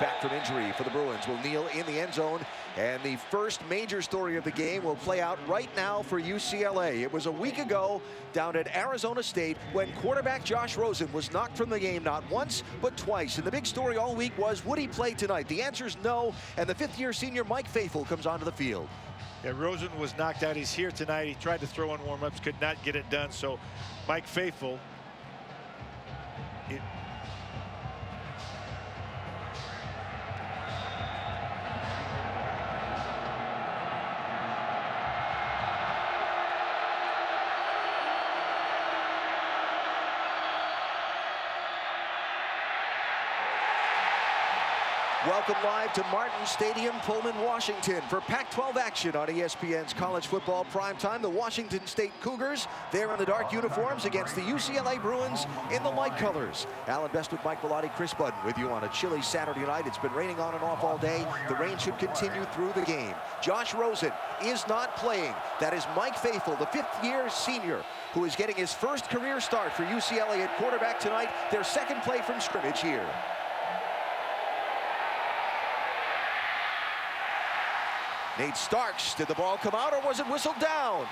back from injury for the Bruins, will kneel in the end zone. And the first major story of the game will play out right now for UCLA. It was a week ago down at Arizona State when quarterback Josh Rosen was knocked from the game not once, but twice. And the big story all week was, would he play tonight? The answer is no, and the fifth-year senior Mike Faithfull comes onto the field. Yeah, Rosen was knocked out. He's here tonight. He tried to throw on warm-ups, could not get it done. So Mike Faithfull, welcome live to Martin Stadium, Pullman, Washington for Pac-12 action on ESPN's College Football Primetime. The Washington State Cougars, there in the dark uniforms against the UCLA Bruins in the light colors. Alan Best with Mike Bellotti, Chris Budden with you on a chilly Saturday night. It's been raining on and off all day. The rain should continue through the game. Josh Rosen is not playing. That is Mike Faithfull, the fifth-year senior, who is getting his first career start for UCLA at quarterback tonight. Their second play from scrimmage here. Nate Starks, did the ball come out or was it whistled down?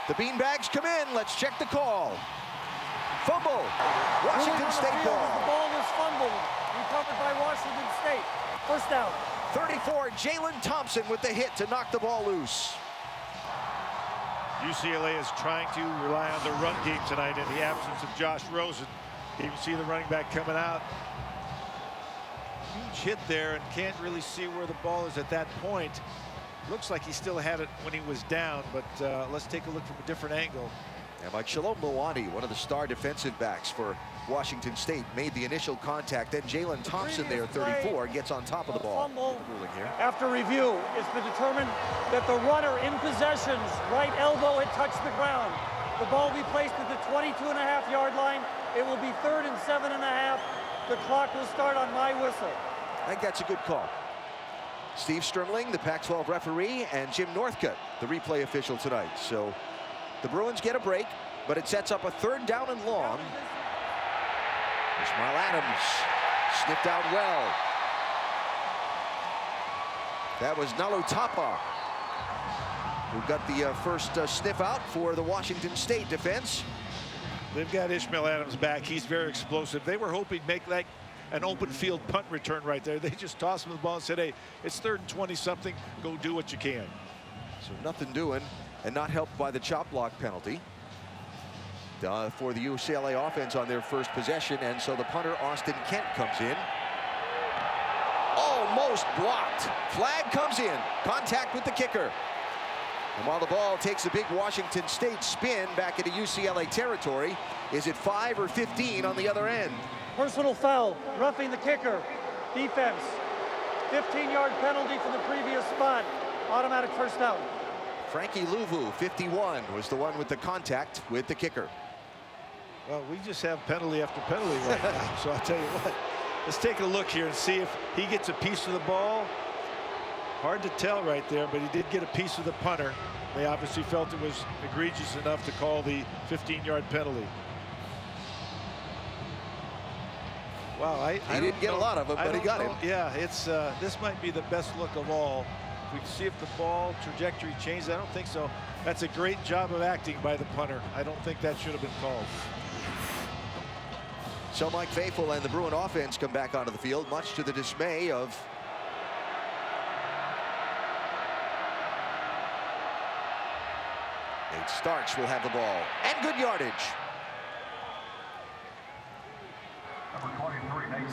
The beanbags come in, let's check the call. Fumble, Washington State ball. The ball was fumbled, recovered by Washington State. First down. 34, Jalen Thompson with the hit to knock the ball loose. UCLA is trying to rely on the run game tonight in the absence of Josh Rosen. You can see the running back coming out. Huge hit there and can't really see where the ball is at that point. Looks like he still had it when he was down, but let's take a look from a different angle. And like Shalom Mwani, one of the star defensive backs for Washington State, made the initial contact. Then Jalen Thompson there, 34, gets on top of the ball. After review, it's been determined that the runner in possession's right elbow had touched the ground. The ball will be placed at the 22.5-yard line. It will be 3rd and 7.5. The clock will start on my whistle. I think that's a good call. Steve Strimling, the Pac-12 referee, and Jim Northcutt, the replay official tonight. So the Bruins get a break, but it sets up a 3rd down and long. Ishmael Adams sniffed out well. That was Nalutapa who got the first sniff out for the Washington State defense. They've got Ishmael Adams back. He's very explosive. They were hoping to make like an open field punt return right there. They just tossed him the ball and said, hey, it's 3rd and 20-something. Go do what you can. So nothing doing, and not helped by the chop block penalty for the UCLA offense on their first possession. And so the punter, Austin Kent, comes in. Almost blocked. Flag comes in. Contact with the kicker. And while the ball takes a big Washington State spin back into UCLA territory, is it 5 or 15 on the other end? Personal foul, roughing the kicker. Defense, 15-yard penalty from the previous spot. Automatic first down. Frankie Luvu, 51, was the one with the contact with the kicker. Well, we just have penalty after penalty right now. So I'll tell you what, let's take a look here and see if he gets a piece of the ball. Hard to tell right there, but he did get a piece of the punter. They obviously felt it was egregious enough to call the 15-yard penalty. Wow, he didn't get a lot of them, but he got him. Yeah, it's this might be the best look of all. We can see if the ball trajectory changed. I don't think so. That's a great job of acting by the punter. I don't think that should have been called. So Mike Faithfull and the Bruin offense come back onto the field, much to the dismay of Nate Starks. Will have the ball and good yardage.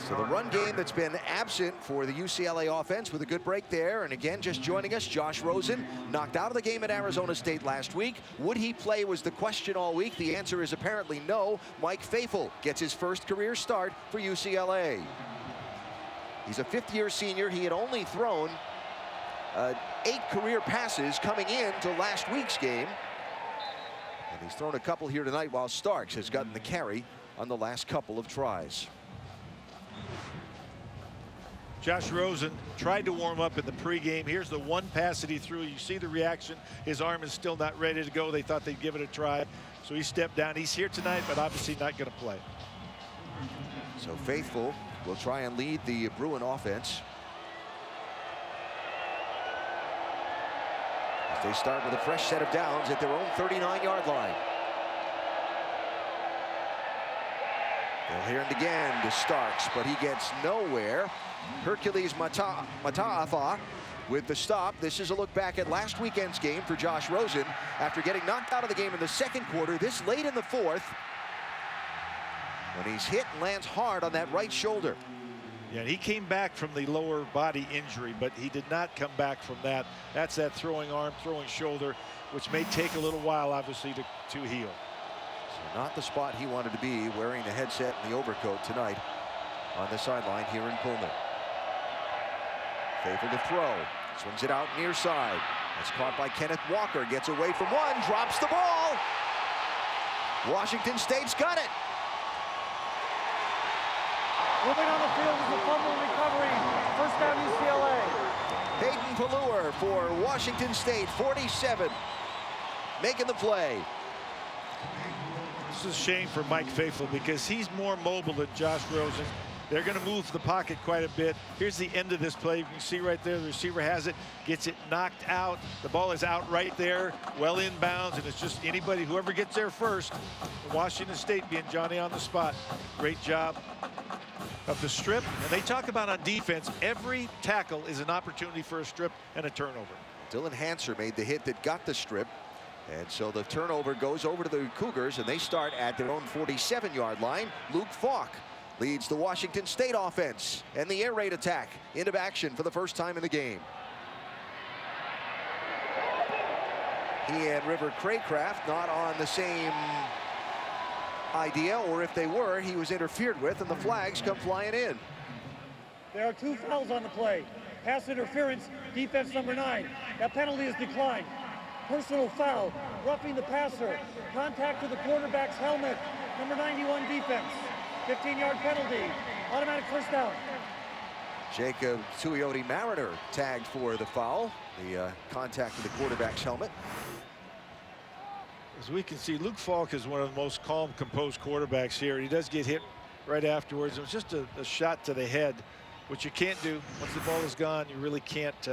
So the run game that's been absent for the UCLA offense with a good break there. And again, just joining us, Josh Rosen, knocked out of the game at Arizona State last week. Would he play was the question all week. The answer is apparently no. Mike Faithfull gets his first career start for UCLA. He's a fifth-year senior. He had only thrown 8 career passes coming into last week's game. And he's thrown a couple here tonight, while Starks has gotten the carry on the last couple of tries. Josh Rosen tried to warm up in the pregame. Here's the one pass that he threw. You see the reaction. His arm is still not ready to go. They thought they'd give it a try. So he stepped down. He's here tonight, but obviously not going to play. So Faithfull will try and lead the Bruin offense. As they start with a fresh set of downs at their own 39-yard line. They'll hear it again to Starks, but he gets nowhere. Hercules Mataafa with the stop. This is a look back at last weekend's game for Josh Rosen after getting knocked out of the game in the second quarter, this late in the fourth, when he's hit and lands hard on that right shoulder. Yeah, he came back from the lower body injury, but he did not come back from that. That's that throwing arm, throwing shoulder, which may take a little while, obviously, to heal. So not the spot he wanted to be, wearing the headset and the overcoat tonight on the sideline here in Pullman. Faithful to throw. Swings it out near side. That's caught by Kenneth Walker. Gets away from one. Drops the ball. Washington State's got it. Moving on the field is the fumble recovery. First down UCLA. Hayden Palouse for Washington State, 47. Making the play. This is a shame for Mike Faithful because he's more mobile than Josh Rosen. They're going to move the pocket quite a bit. Here's the end of this play. You can see right there, the receiver has it, gets it knocked out. The ball is out right there, well inbounds, and it's just anybody, whoever gets there first. Washington State being Johnny on the spot. Great job of the strip. And they talk about on defense, every tackle is an opportunity for a strip and a turnover. Dylan Hanser made the hit that got the strip. And so the turnover goes over to the Cougars, and they start at their own 47-yard line. Luke Falk leads the Washington State offense, and the air raid attack into action for the first time in the game. He and River Craycraft not on the same idea, or if they were, he was interfered with, and the flags come flying in. There are 2 fouls on the play. Pass interference, defense number 9. That penalty is declined. Personal foul, roughing the passer, contact to the quarterback's helmet, number 91 defense. 15-yard penalty, automatic first down. Jacob Tuioti Mariner tagged for the foul, the contact with the quarterback's helmet. As we can see, Luke Falk is one of the most calm, composed quarterbacks here. He does get hit right afterwards. It was just a shot to the head, which you can't do. Once the ball is gone, you really can't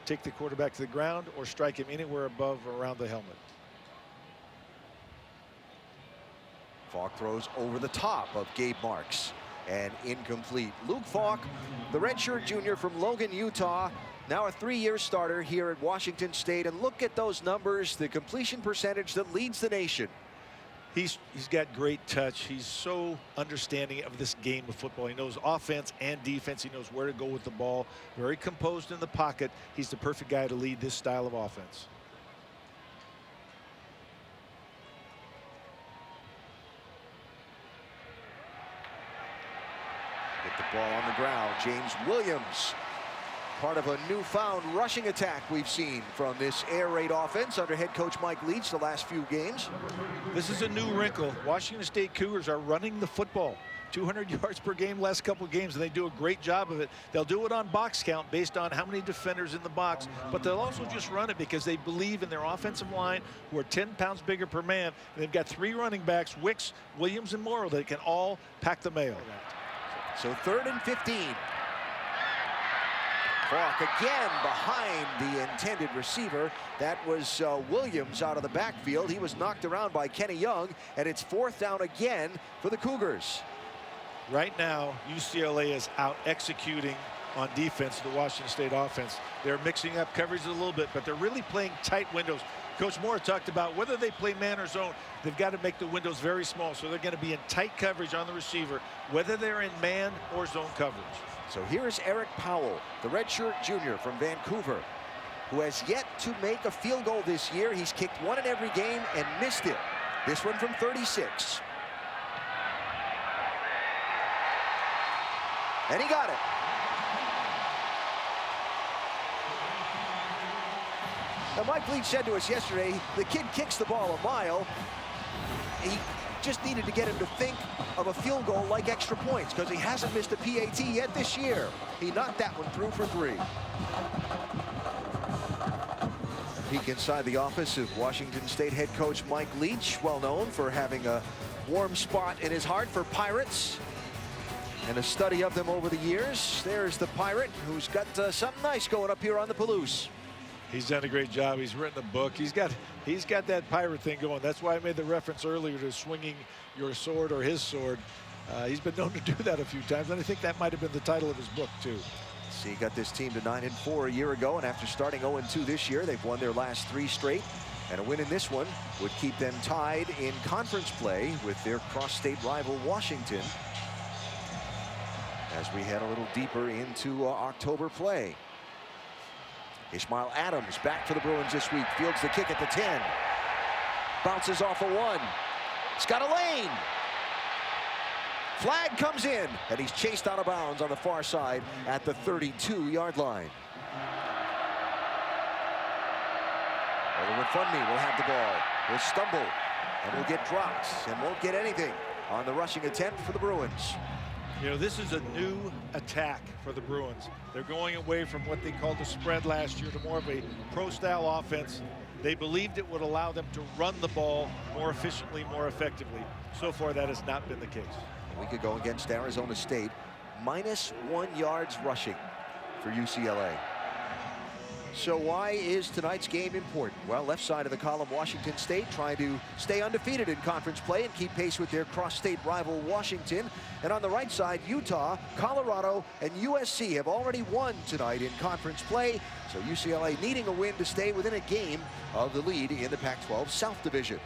take the quarterback to the ground or strike him anywhere above or around the helmet. Falk throws over the top of Gabe Marks and incomplete. Luke Falk, the redshirt junior from Logan, Utah, now a 3-year starter here at Washington State. And look at those numbers, the completion percentage that leads the nation. He's got great touch. He's so understanding of this game of football. He knows offense and defense. He knows where to go with the ball. Very composed in the pocket. He's the perfect guy to lead this style of offense. Get the ball on the ground. James Williams, part of a newfound rushing attack we've seen from this air raid offense under head coach Mike Leach the last few games. This is a new wrinkle. Washington State Cougars are running the football. 200 yards per game last couple of games, and they do a great job of it. They'll do it on box count based on how many defenders in the box, but they'll also just run it because they believe in their offensive line, who are 10 pounds bigger per man. And they've got 3 running backs, Wicks, Williams, and Morrow, that can all pack the mail. So 3rd and 15. Falk again behind the intended receiver. That was Williams out of the backfield. He was knocked around by Kenny Young, and it's 4th down again for the Cougars. Right now, UCLA is out executing on defense, the Washington State offense. They're mixing up coverage a little bit, but they're really playing tight windows. Coach Moore talked about whether they play man or zone, they've got to make the windows very small, so they're going to be in tight coverage on the receiver, whether they're in man or zone coverage. So here's Eric Powell, the redshirt junior from Vancouver, who has yet to make a field goal this year. He's kicked 1 in every game and missed it. This one from 36. And he got it. Now, Mike Leach said to us yesterday, the kid kicks the ball a mile. He just needed to get him to think of a field goal like extra points, because he hasn't missed a PAT yet this year. He knocked that one through for 3. Peek inside the office of Washington State head coach Mike Leach, well known for having a warm spot in his heart for Pirates. And a study of them over the years. There's the Pirate, who's got something nice going up here on the Palouse. He's done a great job. He's written a book. He's got that pirate thing going. That's why I made the reference earlier to swinging your sword or his sword. He's been known to do that a few times, and I think that might have been the title of his book too. See, got this team to 9-4 a year ago, and after starting 0-2 this year, they've won their last 3 straight. And a win in this one would keep them tied in conference play with their cross-state rival Washington as we head a little deeper into October play. Ishmael Adams back for the Bruins this week. Fields the kick at the 10. Bounces off a 1. It's got a lane. Flag comes in, and he's chased out of bounds on the far side at the 32-yard line. Oliver Funme will have the ball. Will stumble and will get dropped and won't get anything on the rushing attempt for the Bruins. You know, this is a new attack for the Bruins. They're going away from what they called the spread last year to more of a pro-style offense. They believed it would allow them to run the ball more efficiently, more effectively. So far, that has not been the case. A week ago against Arizona State, -1 yards rushing for UCLA. So why is tonight's game important? Well, left side of the column, Washington State trying to stay undefeated in conference play and keep pace with their cross-state rival Washington. And on the right side, Utah, Colorado, and USC have already won tonight in conference play. So UCLA needing a win to stay within a game of the lead in the Pac-12 South Division.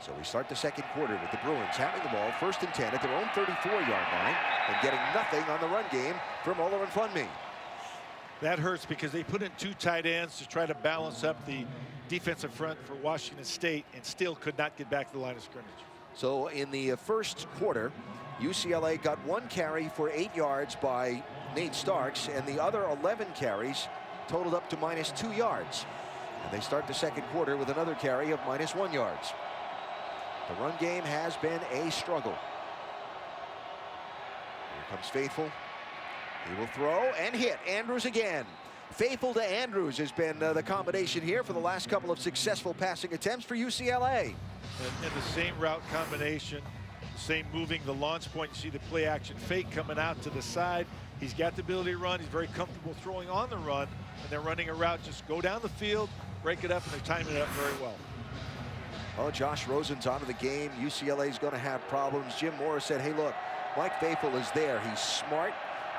So we start the second quarter with the Bruins having the ball 1st and 10 at their own 34-yard line and getting nothing on the run game from Oliver Funme. That hurts because they put in 2 tight ends to try to balance up the defensive front for Washington State and still could not get back to the line of scrimmage. So in the first quarter, UCLA got 1 carry for 8 yards by Nate Starks, and the other 11 carries totaled up to -2 yards. And they start the second quarter with another carry of -1 yards. The run game has been a struggle. Here comes Faithful. He will throw and hit Andrews again. Faithful to Andrews has been the combination here for the last couple of successful passing attempts for UCLA. And the same route combination, the same moving, the launch point. You see the play action fake coming out to the side. He's got the ability to run. He's very comfortable throwing on the run. And they're running a route, just go down the field, break it up, and they're timing it up very well. Oh, Josh Rosen's out of the game. UCLA's going to have problems. Jim Morris said, hey, look, Mike Faithful is there. He's smart.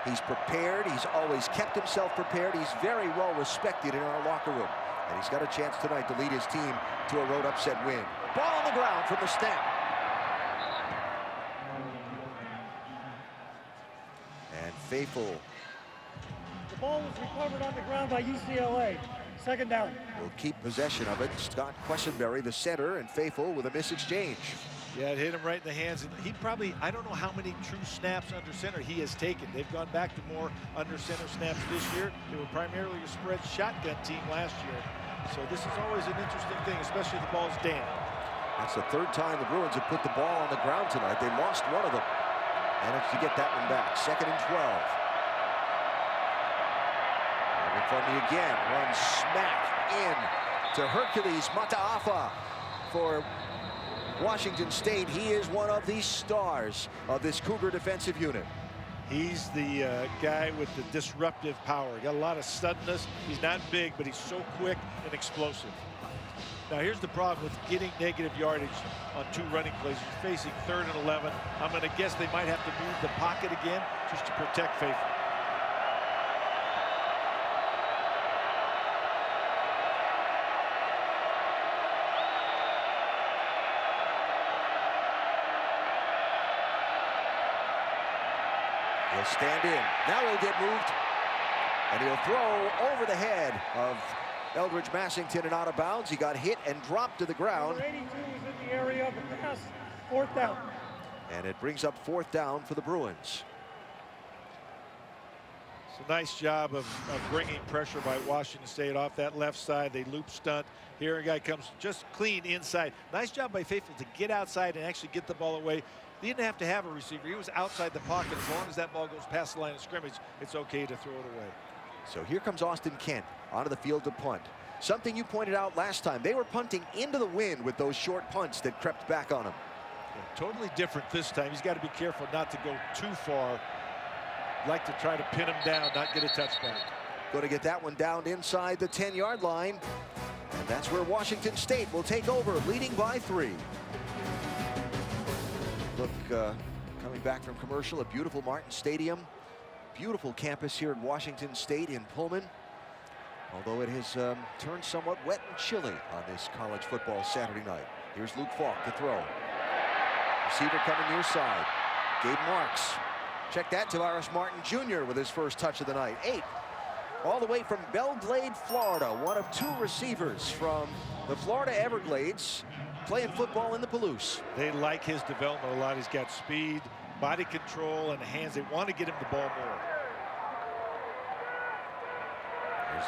He's prepared. He's always kept himself prepared. He's very well respected in our locker room. And he's got a chance tonight to lead his team to a road upset win. Ball on the ground from the snap. And Faithful The ball was recovered on the ground by UCLA. 2nd down. will keep possession of it. Scott Quessenberry, the center, and Faithful with a misexchange. Yeah, it hit him right in the hands. And he probably, I don't know how many true snaps under center he has taken. They've gone back to more under center snaps this year. They were primarily a spread shotgun team last year. So this is always an interesting thing, especially if the ball's damp. That's the 3rd time the Bruins have put the ball on the ground tonight. They lost one of them. Managed to get that one back. 2nd and 12. And Funme again runs smack in to Hercules Mataafa for Washington State. He is one of the stars of this Cougar defensive unit. He's the guy with the disruptive power. Got a lot of suddenness. He's not big, but he's so quick and explosive. Now here's the problem with getting negative yardage on 2 running plays. You're facing 3rd and 11. I'm going to guess they might have to move the pocket again just to protect Faithful. He'll stand in. Now he'll get moved. And he'll throw over the head of Eldridge Massington and out of bounds. He got hit and dropped to the ground. Number 82 is in the area of the pass. 4th down. And it brings up 4th down for the Bruins. It's a nice job of bringing pressure by Washington State off that left side. They loop stunt. Here a guy comes just clean inside. Nice job by Faithful to get outside and actually get the ball away. He didn't have to have a receiver. He was outside the pocket. As long as that ball goes past the line of scrimmage, it's okay to throw it away. So here comes Austin Kent onto the field to punt. Something you pointed out last time. They were punting into the wind with those short punts that crept back on him. Totally different this time. He's got to be careful not to go too far. Like to try to pin him down, not get a touchback. Going to get that one down inside the 10-yard line. And that's where Washington State will take over, leading by 3. Look, coming back from commercial at beautiful Martin Stadium. Beautiful campus here at Washington State in Pullman. Although it has turned somewhat wet and chilly on this college football Saturday night. Here's Luke Falk to throw. Receiver coming near side. Gabe Marks. Check that, Tavares Martin Jr. with his first touch of the night. 8. All the way from Belglade, Florida. One of 2 receivers from the Florida Everglades playing football in the Palouse. They like his development a lot. He's got speed, body control, and hands. They want to get him the ball more. There's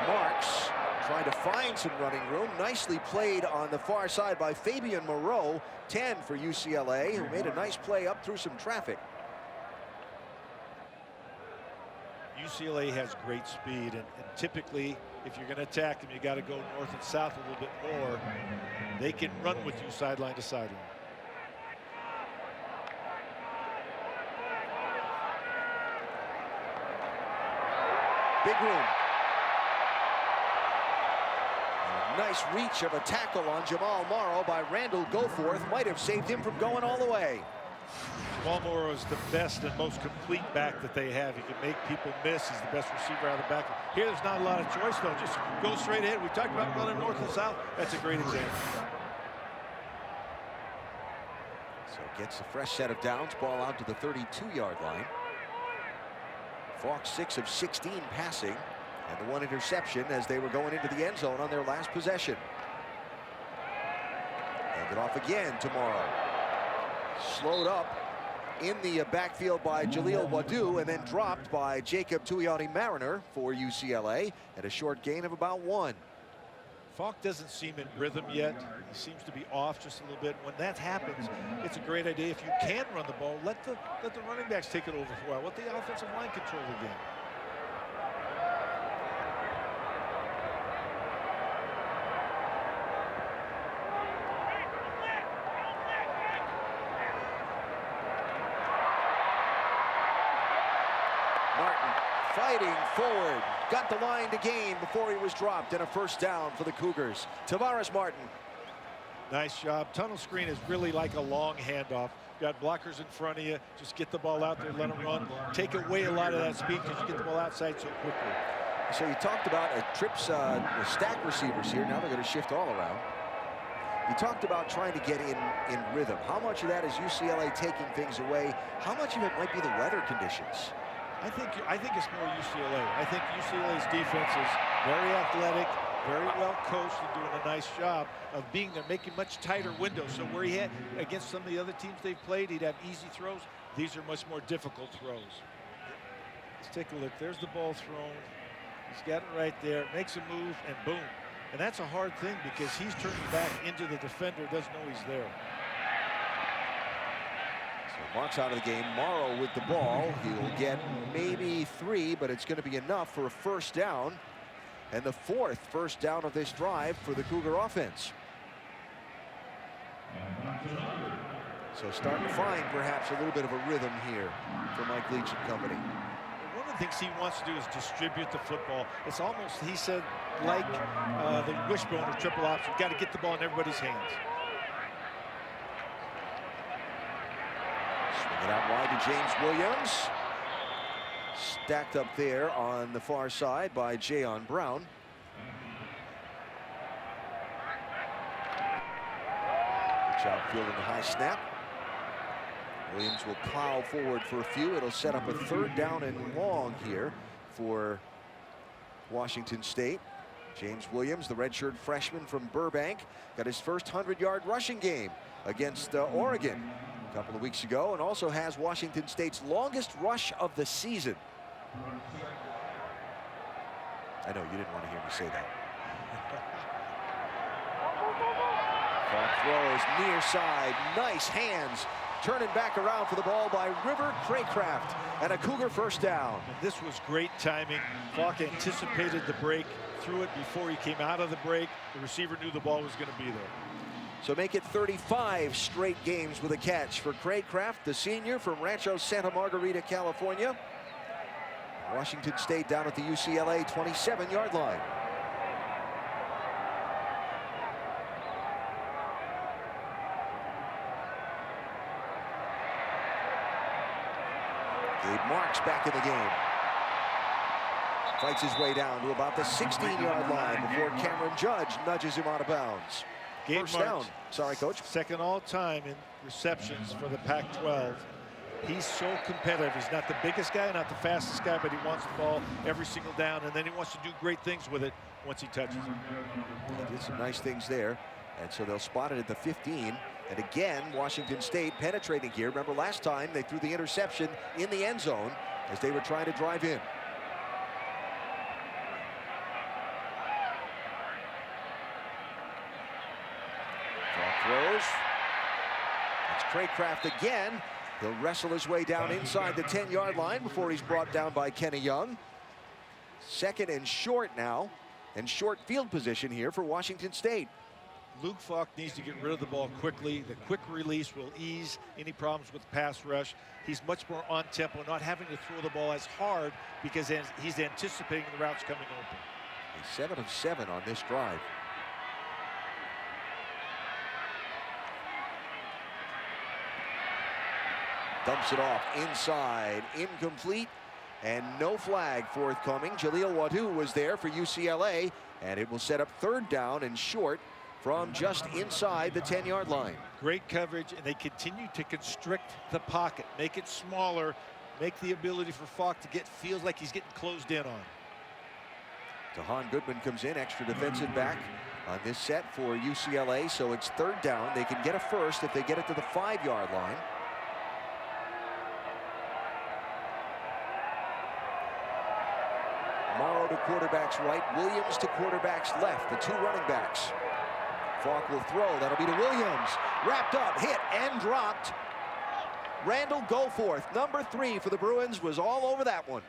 Marks trying to find some running room. Nicely played on the far side by Fabian Moreau. 10 for UCLA, who made a nice play up through some traffic. UCLA has great speed, and typically, if you're going to attack them, you got to go north and south a little bit more. They can run with you sideline to sideline. Big room. A nice reach of a tackle on Jamal Morrow by Randall Goforth. Might have saved him from going all the way. Jamal Morrow is the best and most complete back that they have. He can make people miss. He's the best receiver out of the back. Here, there's not a lot of choice, though. Just go straight ahead. We talked about running north and south. That's a great example. So gets a fresh set of downs. Ball out to the 32-yard line. Falk 6 of 16 passing. And the 1 interception as they were going into the end zone on their last possession. Handed off again tomorrow. Slowed up in the backfield by Jaleel Waddou and then dropped by Jacob Tuioti-Mariner for UCLA at a short gain of about 1. Falk doesn't seem in rhythm yet. He seems to be off just a little bit. When that happens, it's a great idea. If you can run the ball, let the running backs take it over for a while. Let the offensive line control the game. Fighting forward, got the line to gain before he was dropped, and a first down for the Cougars. Tavares Martin. Nice job. Tunnel screen is really like a long handoff. You got blockers in front of you. Just get the ball out there, let them run. Take away a lot of that speed because you get the ball outside so quickly. So you talked about stack receivers here. Now they're going to shift all around. You talked about trying to get in rhythm. How much of that is UCLA taking things away? How much of it might be the weather conditions? I think it's more UCLA. I think UCLA's defense is very athletic, very well coached, and doing a nice job of being there, making much tighter windows. So where he had against some of the other teams they've played, he'd have easy throws. These are much more difficult throws. Let's take a look. There's the ball thrown. He's got it right there. Makes a move, and boom. And that's a hard thing because he's turning back into the defender. Doesn't know he's there. Marks out of the game. Morrow with the ball. He'll get maybe 3, but it's going to be enough for a first down. And the 4th first down of this drive for the Cougar offense. So starting to find perhaps a little bit of a rhythm here for Mike Leach and company. One of the things he wants to do is distribute the football. It's almost, he said, like the wishbone or triple option. Got to get the ball in everybody's hands. It out wide to James Williams. Stacked up there on the far side by Jayon Brown. Good job fielding the high snap. Williams will plow forward for a few. It'll set up a 3rd down and long here for Washington State. James Williams, the redshirt freshman from Burbank, got his first 100-yard rushing game against Oregon a couple of weeks ago, and also has Washington State's longest rush of the season. I know you didn't want to hear me say that. Falk throws near side, nice hands, turning back around for the ball by River Craycraft, and a Cougar first down. And this was great timing. Falk anticipated the break, threw it before he came out of the break. The receiver knew the ball was going to be there. So make it 35 straight games with a catch for Craycraft, the senior from Rancho Santa Margarita, California. Washington State down at the UCLA 27-yard line. Gabe Marks back in the game. Fights his way down to about the 16-yard line before Cameron Judge nudges him out of bounds. Gabe First Marks, down. Sorry, Coach. second all-time in receptions for the Pac-12. He's so competitive. He's not the biggest guy, not the fastest guy, but he wants the ball every single down, and then he wants to do great things with it once he touches it. He did some nice things there, and so they'll spot it at the 15. And again, Washington State penetrating here. Remember last time they threw the interception in the end zone as they were trying to drive in. Throws. It's Craycraft again. He'll wrestle his way down inside the 10-yard line before he's brought down by Kenny Young. Second and short now, and short field position here for Washington State. Luke Falk needs to get rid of the ball quickly. The quick release will ease any problems with pass rush. He's much more on tempo, not having to throw the ball as hard because he's anticipating the routes coming open. He's 7 of 7 on this drive. Dumps it off inside, incomplete, and no flag forthcoming. Jaleel Waddou was there for UCLA, and it will set up third down and short from just inside the 10-yard line. Great coverage, and they continue to constrict the pocket, make it smaller, make the ability for Falk to feels like he's getting closed in on. Tahan Goodman comes in, extra defensive back on this set for UCLA, so it's third down. They can get a first if they get it to the 5-yard line. Morrow to quarterback's right, Williams to quarterback's left, the two running backs. Falk will throw, that'll be to Williams. Wrapped up, hit, and dropped. Randall Goforth, number 3 for the Bruins, was all over that one.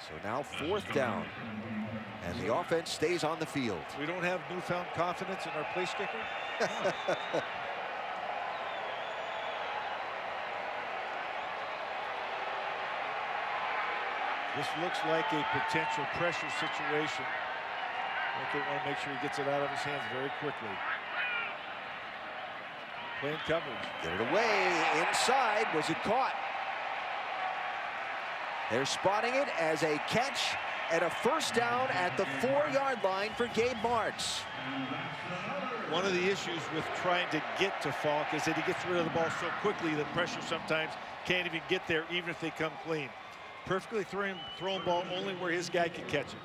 So now fourth down, and the offense stays on the field. We don't have newfound confidence in our place kicker. This looks like a potential pressure situation. They want to make sure he gets it out of his hands very quickly. Playing coverage. Get it away inside. Was it caught? They're spotting it as a catch and a first down at the 4-yard line for Gabe Marks. One of the issues with trying to get to Falk is that he gets rid of the ball so quickly that pressure sometimes can't even get there, even if they come clean. Perfectly thrown ball only where his guy can catch it.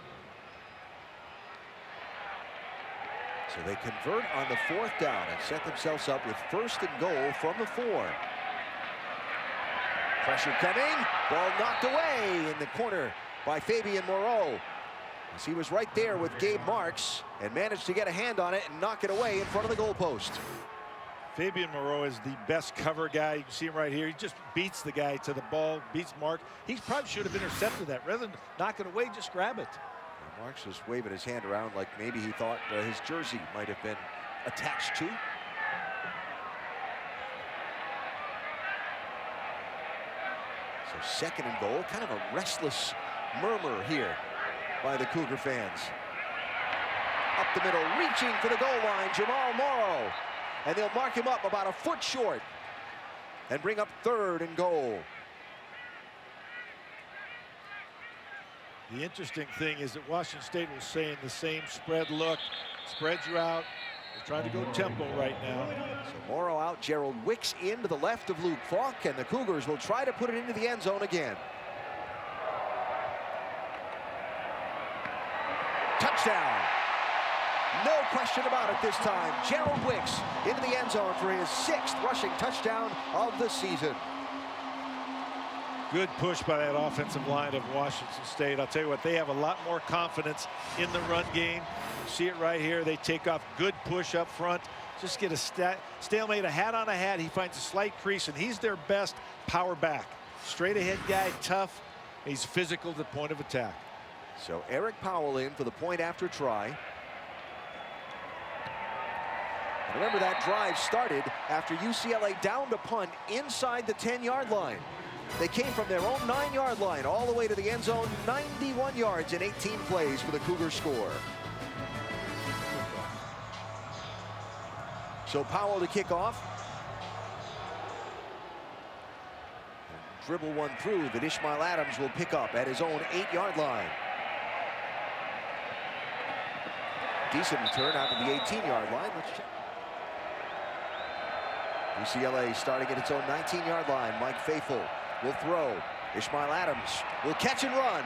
So they convert on the 4th down and set themselves up with first and goal from the 4. Pressure coming, ball knocked away in the corner by Fabian Moreau, as he was right there with Gabe Marks and managed to get a hand on it and knock it away in front of the goalpost. Fabian Moreau is the best cover guy. You can see him right here. He just beats the guy to the ball, beats Mark. He probably should have intercepted that. Rather than knock it away, just grab it. And Marks was waving his hand around like maybe he thought his jersey might have been attached to. So second and goal, kind of a restless murmur here by the Cougar fans. Up the middle, reaching for the goal line, Jamal Morrow. And they'll mark him up about a foot short and bring up third and goal. The interesting thing is that Washington State was saying the same spread look, spreads you out. They're trying to go tempo right now. So Morrow out, Gerald Wicks in to the left of Luke Falk, and the Cougars will try to put it into the end zone again. Touchdown. No question about it this time. Gerald Wicks into the end zone for his 6th rushing touchdown of the season. Good push by that offensive line of Washington State. I'll tell you what, they have a lot more confidence in the run game. You see it right here. They take off, good push up front. Just get a stalemate, a hat on a hat. He finds a slight crease, and he's their best power back. Straight ahead guy, tough. He's physical at the point of attack. So Eric Powell in for the point after try. Remember, that drive started after UCLA downed a punt inside the 10-yard line. They came from their own 9-yard line all the way to the end zone, 91 yards in 18 plays for the Cougars score. So Powell to kick off. Dribble one through that Ishmael Adams will pick up at his own 8-yard line. Decent return out to the 18-yard line. Let's check. UCLA starting at its own 19-yard line. Mike Faithful will throw. Ishmael Adams will catch and run.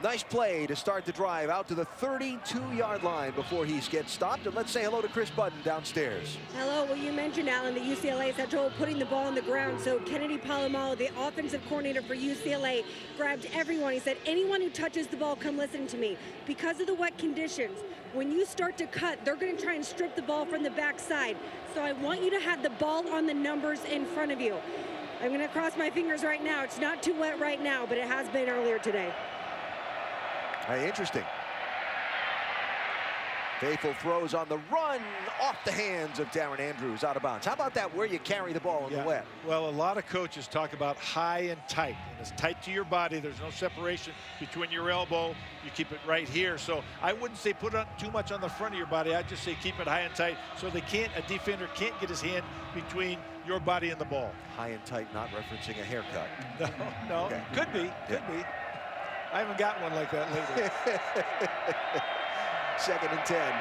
Nice play to start the drive out to the 32-yard line before he gets stopped. And let's say hello to Chris Budden downstairs. Hello. Well, you mentioned, Alan, that UCLA has had trouble putting the ball on the ground. So Kennedy Palouse, the offensive coordinator for UCLA, grabbed everyone. He said, anyone who touches the ball, come listen to me. Because of the wet conditions, when you start to cut, they're going to try and strip the ball from the backside. So I want you to have the ball on the numbers in front of you. I'm going to cross my fingers right now. It's not too wet right now, but it has been earlier today. Hey, interesting. Faithful throws on the run off the hands of Darren Andrews, out of bounds. How about that, where you carry the ball in the wet? Well, a lot of coaches talk about high and tight. And it's tight to your body. There's no separation between your elbow. You keep it right here. So I wouldn't say put on too much on the front of your body. I'd just say keep it high and tight so a defender can't get his hand between your body and the ball. High and tight, not referencing a haircut. No, okay. Could be. I haven't got one like that lately. 2nd and 10.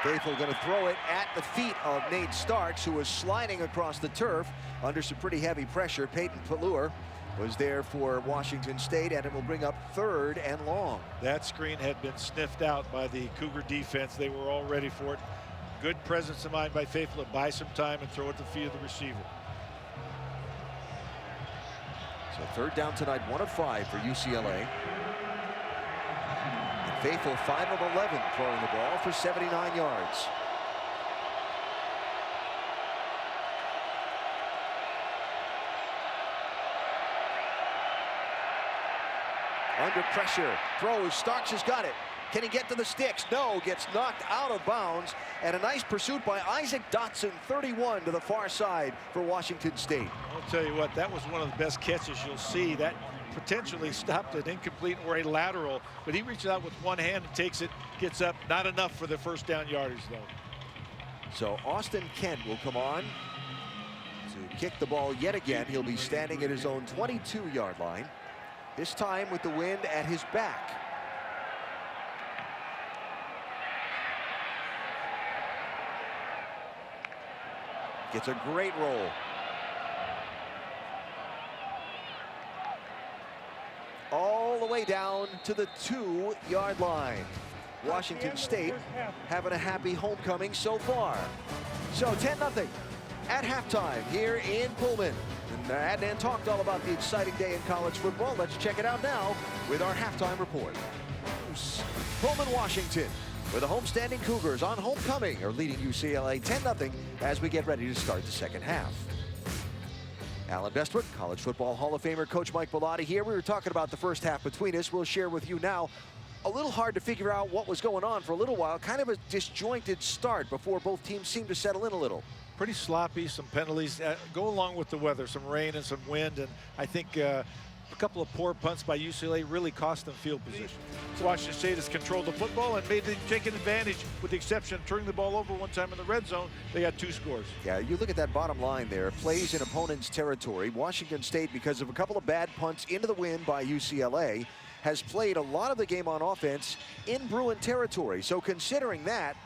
Faithful going to throw it at the feet of Nate Starks, who was sliding across the turf under some pretty heavy pressure. Peyton Palouse was there for Washington State, and it will bring up 3rd and long. That screen had been sniffed out by the Cougar defense. They were all ready for it. Good presence of mind by Faithful to buy some time and throw at the feet of the receiver. So 3rd down tonight, 1 of 5 for UCLA. And Faithful 5 of 11 throwing the ball for 79 yards. Under pressure, throws, Starks has got it. Can he get to the sticks? No, gets knocked out of bounds. And a nice pursuit by Isaac Dotson, 31 to the far side for Washington State. I'll tell you what, that was one of the best catches you'll see. That potentially stopped an incomplete or a lateral, but he reaches out with one hand and takes it, gets up. Not enough for the first down yardage, though. So Austin Kent will come on to kick the ball yet again. He'll be standing at his own 22-yard line, this time with the wind at his back. Gets a great roll. All the way down to the 2-yard line. Washington State having a happy homecoming so far. So 10-0 at halftime here in Pullman. And Adnan talked all about the exciting day in college football. Let's check it out now with our halftime report. Pullman, Washington, where the homestanding Cougars on homecoming are leading UCLA 10-0 as we get ready to start the second half. Alan Bestwick, College Football Hall of Famer Coach Mike Bellotti here. We were talking about the first half between us. We'll share with you now. A little hard to figure out what was going on for a little while. Kind of a disjointed start before both teams seemed to settle in a little. Pretty sloppy, some penalties. Go along with the weather, some rain and some wind, and I think a couple of poor punts by UCLA really cost them field position. Washington State has controlled the football and made them take advantage, with the exception of turning the ball over one time in the red zone. They got 2 scores. Yeah, you look at that bottom line there. Plays in opponent's territory. Washington State, because of a couple of bad punts into the wind by UCLA, has played a lot of the game on offense in Bruin territory. So considering that,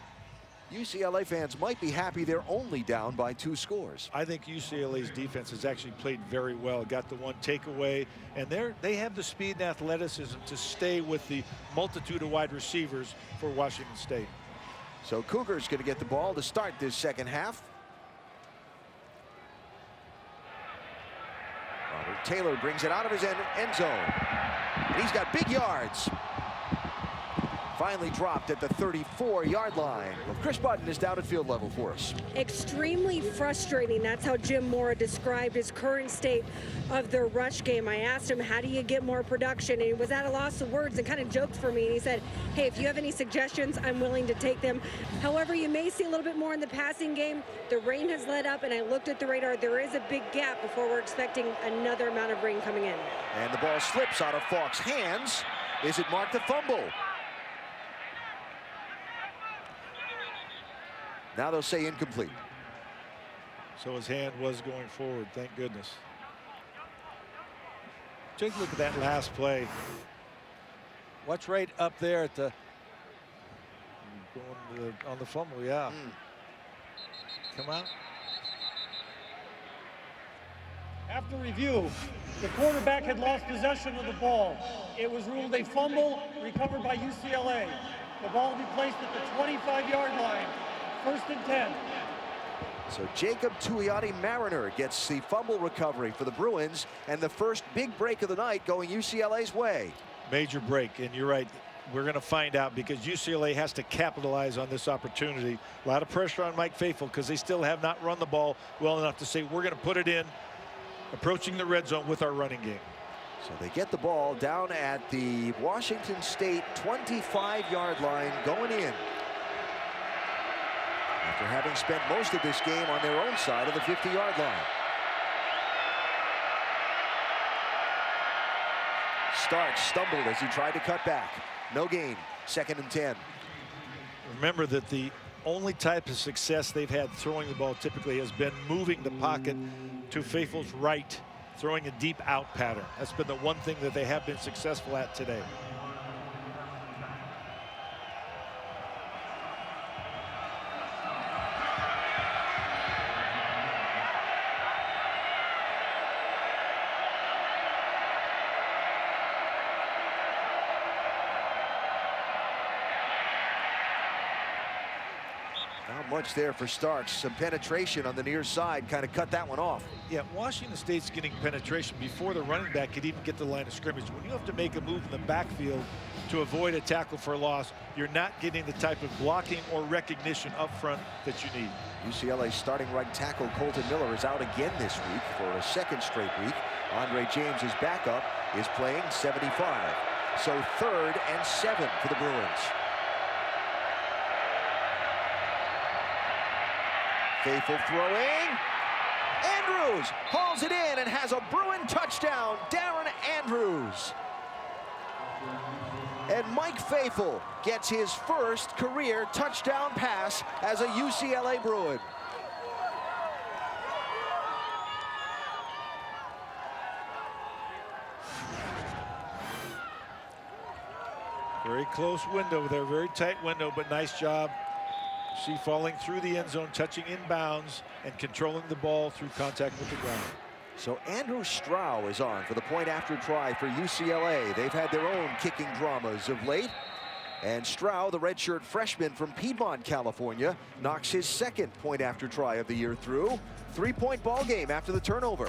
UCLA fans might be happy they're only down by 2 scores. I think UCLA's defense has actually played very well. Got the 1 takeaway, and they have the speed and athleticism to stay with the multitude of wide receivers for Washington State. So Cougars going to get the ball to start this second half. Robert Taylor brings it out of his end zone. And he's got big yards. finally dropped at the 34-yard line. Well, Chris Button is down at field level for us. Extremely frustrating. That's how Jim Mora described his current state of the rush game. I asked him, how do you get more production? And he was at a loss of words and kind of joked for me. And he said, hey, if you have any suggestions, I'm willing to take them. However, you may see a little bit more in the passing game. The rain has let up, and I looked at the radar. There is a big gap before we're expecting another amount of rain coming in. And the ball slips out of Falk's hands. Is it marked a fumble? Now they'll say incomplete. So his hand was going forward, thank goodness. Take a look at that last play. What's right up there at the on the fumble, yeah. Come out. After review, the quarterback had lost possession of the ball. It was ruled a fumble recovered by UCLA. The ball will be placed at the 25-yard line. 1st and 10. So Jacob Tuioti-Mariner gets the fumble recovery for the Bruins, and the first big break of the night going UCLA's way. Major break, and you're right. We're going to find out because UCLA has to capitalize on this opportunity. A lot of pressure on Mike Faithful because they still have not run the ball well enough to say we're going to put it in, approaching the red zone with our running game. So they get the ball down at the Washington State 25-yard line going in, after having spent most of this game on their own side of the 50-yard line. Starks stumbled as he tried to cut back. No gain. 2nd and 10. Remember that the only type of success they've had throwing the ball typically has been moving the pocket to Faithful's right, throwing a deep out pattern. That's been the one thing that they have been successful at today. Not much there for Starks. Some penetration on the near side kind of cut that one off. Yeah, Washington State's getting penetration before the running back could even get the line of scrimmage. When you have to make a move in the backfield to avoid a tackle for a loss, you're not getting the type of blocking or recognition up front that you need. UCLA's starting right tackle Colton Miller is out again this week for a 2nd straight week. Andre James's backup is playing 75. So 3rd and 7 for the Bruins. Faithful throwing. Andrews hauls it in and has a Bruin touchdown. Darren Andrews. And Mike Faithful gets his first career touchdown pass as a UCLA Bruin. Very close window there, very tight window, but nice job. See falling through the end zone, touching inbounds, and controlling the ball through contact with the ground. So Andrew Strow is on for the point after try for UCLA. They've had their own kicking dramas of late. And Strow, the redshirt freshman from Piedmont, California, knocks his 2nd point after try of the year through. 3-point ball game after the turnover.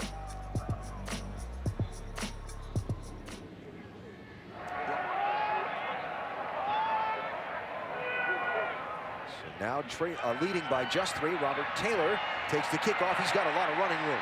Now leading by just 3, Robert Taylor takes the kickoff. He's got a lot of running room.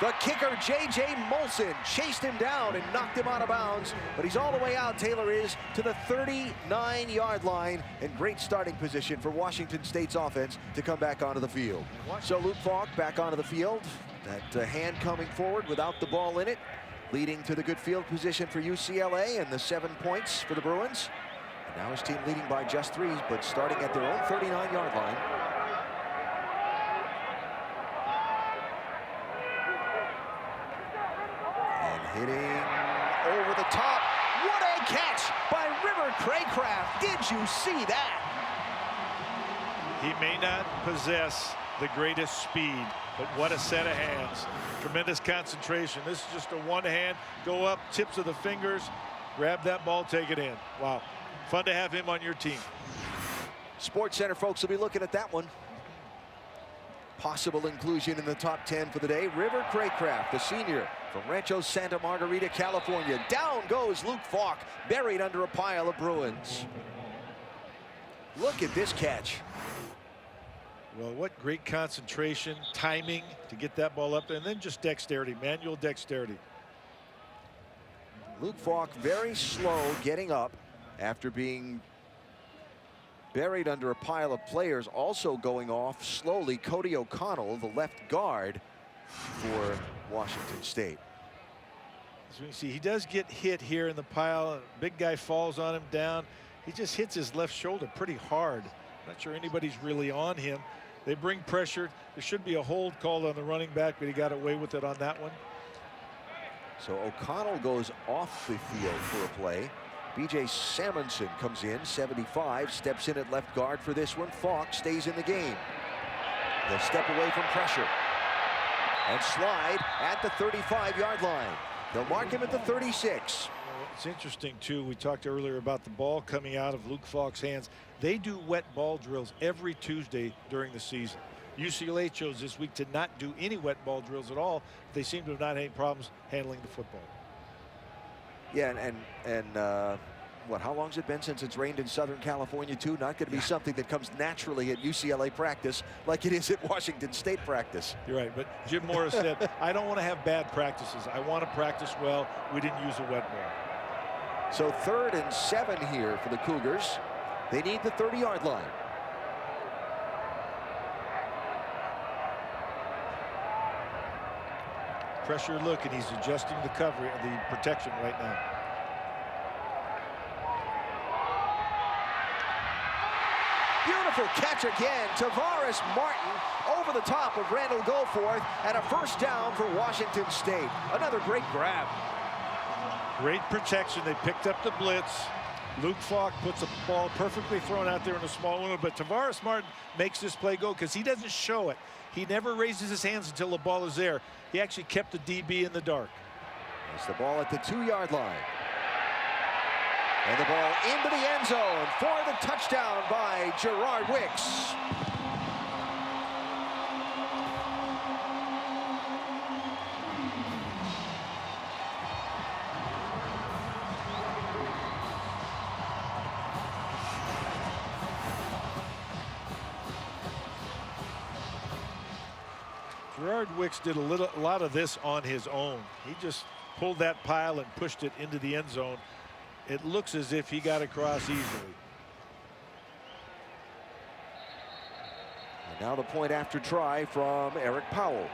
The kicker, J.J. Molson, chased him down and knocked him out of bounds, but he's all the way out. Taylor is to the 39-yard line, and great starting position for Washington State's offense to come back onto the field. So Luke Falk back onto the field. That hand coming forward without the ball in it, leading to the good field position for UCLA and the 7 points for the Bruins. Now his team leading by just 3, but starting at their own 39-yard line. And hitting over the top. What a catch by River Craycraft. Did you see that? He may not possess the greatest speed, but what a set of hands. Tremendous concentration. This is just a one hand, go up, tips of the fingers, grab that ball, take it in. Wow. Fun to have him on your team. Sports Center folks will be looking at that one. possible inclusion in the top 10 for the day. River Craycraft, the senior from Rancho Santa Margarita, California. Down goes Luke Falk, buried under a pile of Bruins. Look at this catch. Well, what great concentration, timing to get that ball up there, and then just dexterity, manual dexterity. Luke Falk very slow getting up after being buried under a pile of players. Also going off slowly, Cody O'Connell, the left guard for Washington State. As we can see, he does get hit here in the pile. Big guy falls on him down. He just hits his left shoulder pretty hard. Not sure anybody's really on him. They bring pressure. There should be a hold called on the running back, but he got away with it on that one. So O'Connell goes off the field for a play. B.J. Salmonson comes in, 75, steps in at left guard for this one. Falk stays in the game. They'll step away from pressure and slide at the 35-yard line. They'll mark him at the 36. It's interesting, too. We talked earlier about the ball coming out of Luke Falk's hands. They do wet ball drills every Tuesday during the season. UCLA chose this week to not do any wet ball drills at all. They seem to have not had any problems handling the football. Yeah, and what, how long has it been since it's rained in Southern California, too? Not going to be something that comes naturally at UCLA practice like it is at Washington State practice. You're right, but Jim Morris said, I don't want to have bad practices. I want to practice well. We didn't use a wet ball. So 3rd and 7 here for the Cougars. They need the 30-yard line. Pressure look, and he's adjusting the cover, the protection right now. Beautiful catch again. Tavares Martin over the top of Randall Goforth, and a first down for Washington State. Another great grab. Great protection. They picked up the blitz. Luke Falk puts a ball perfectly thrown out there in a small window, but Tavares Martin makes this play go because he doesn't show it. He never raises his hands until the ball is there. He actually kept the DB in the dark. It's the ball at the 2-yard line. And the ball into the end zone for the touchdown by Gerard Wicks. Gerard Wicks did a lot of this on his own. He just pulled that pile and pushed it into the end zone. It looks as if he got across easily. And now the point after try from Eric Powell.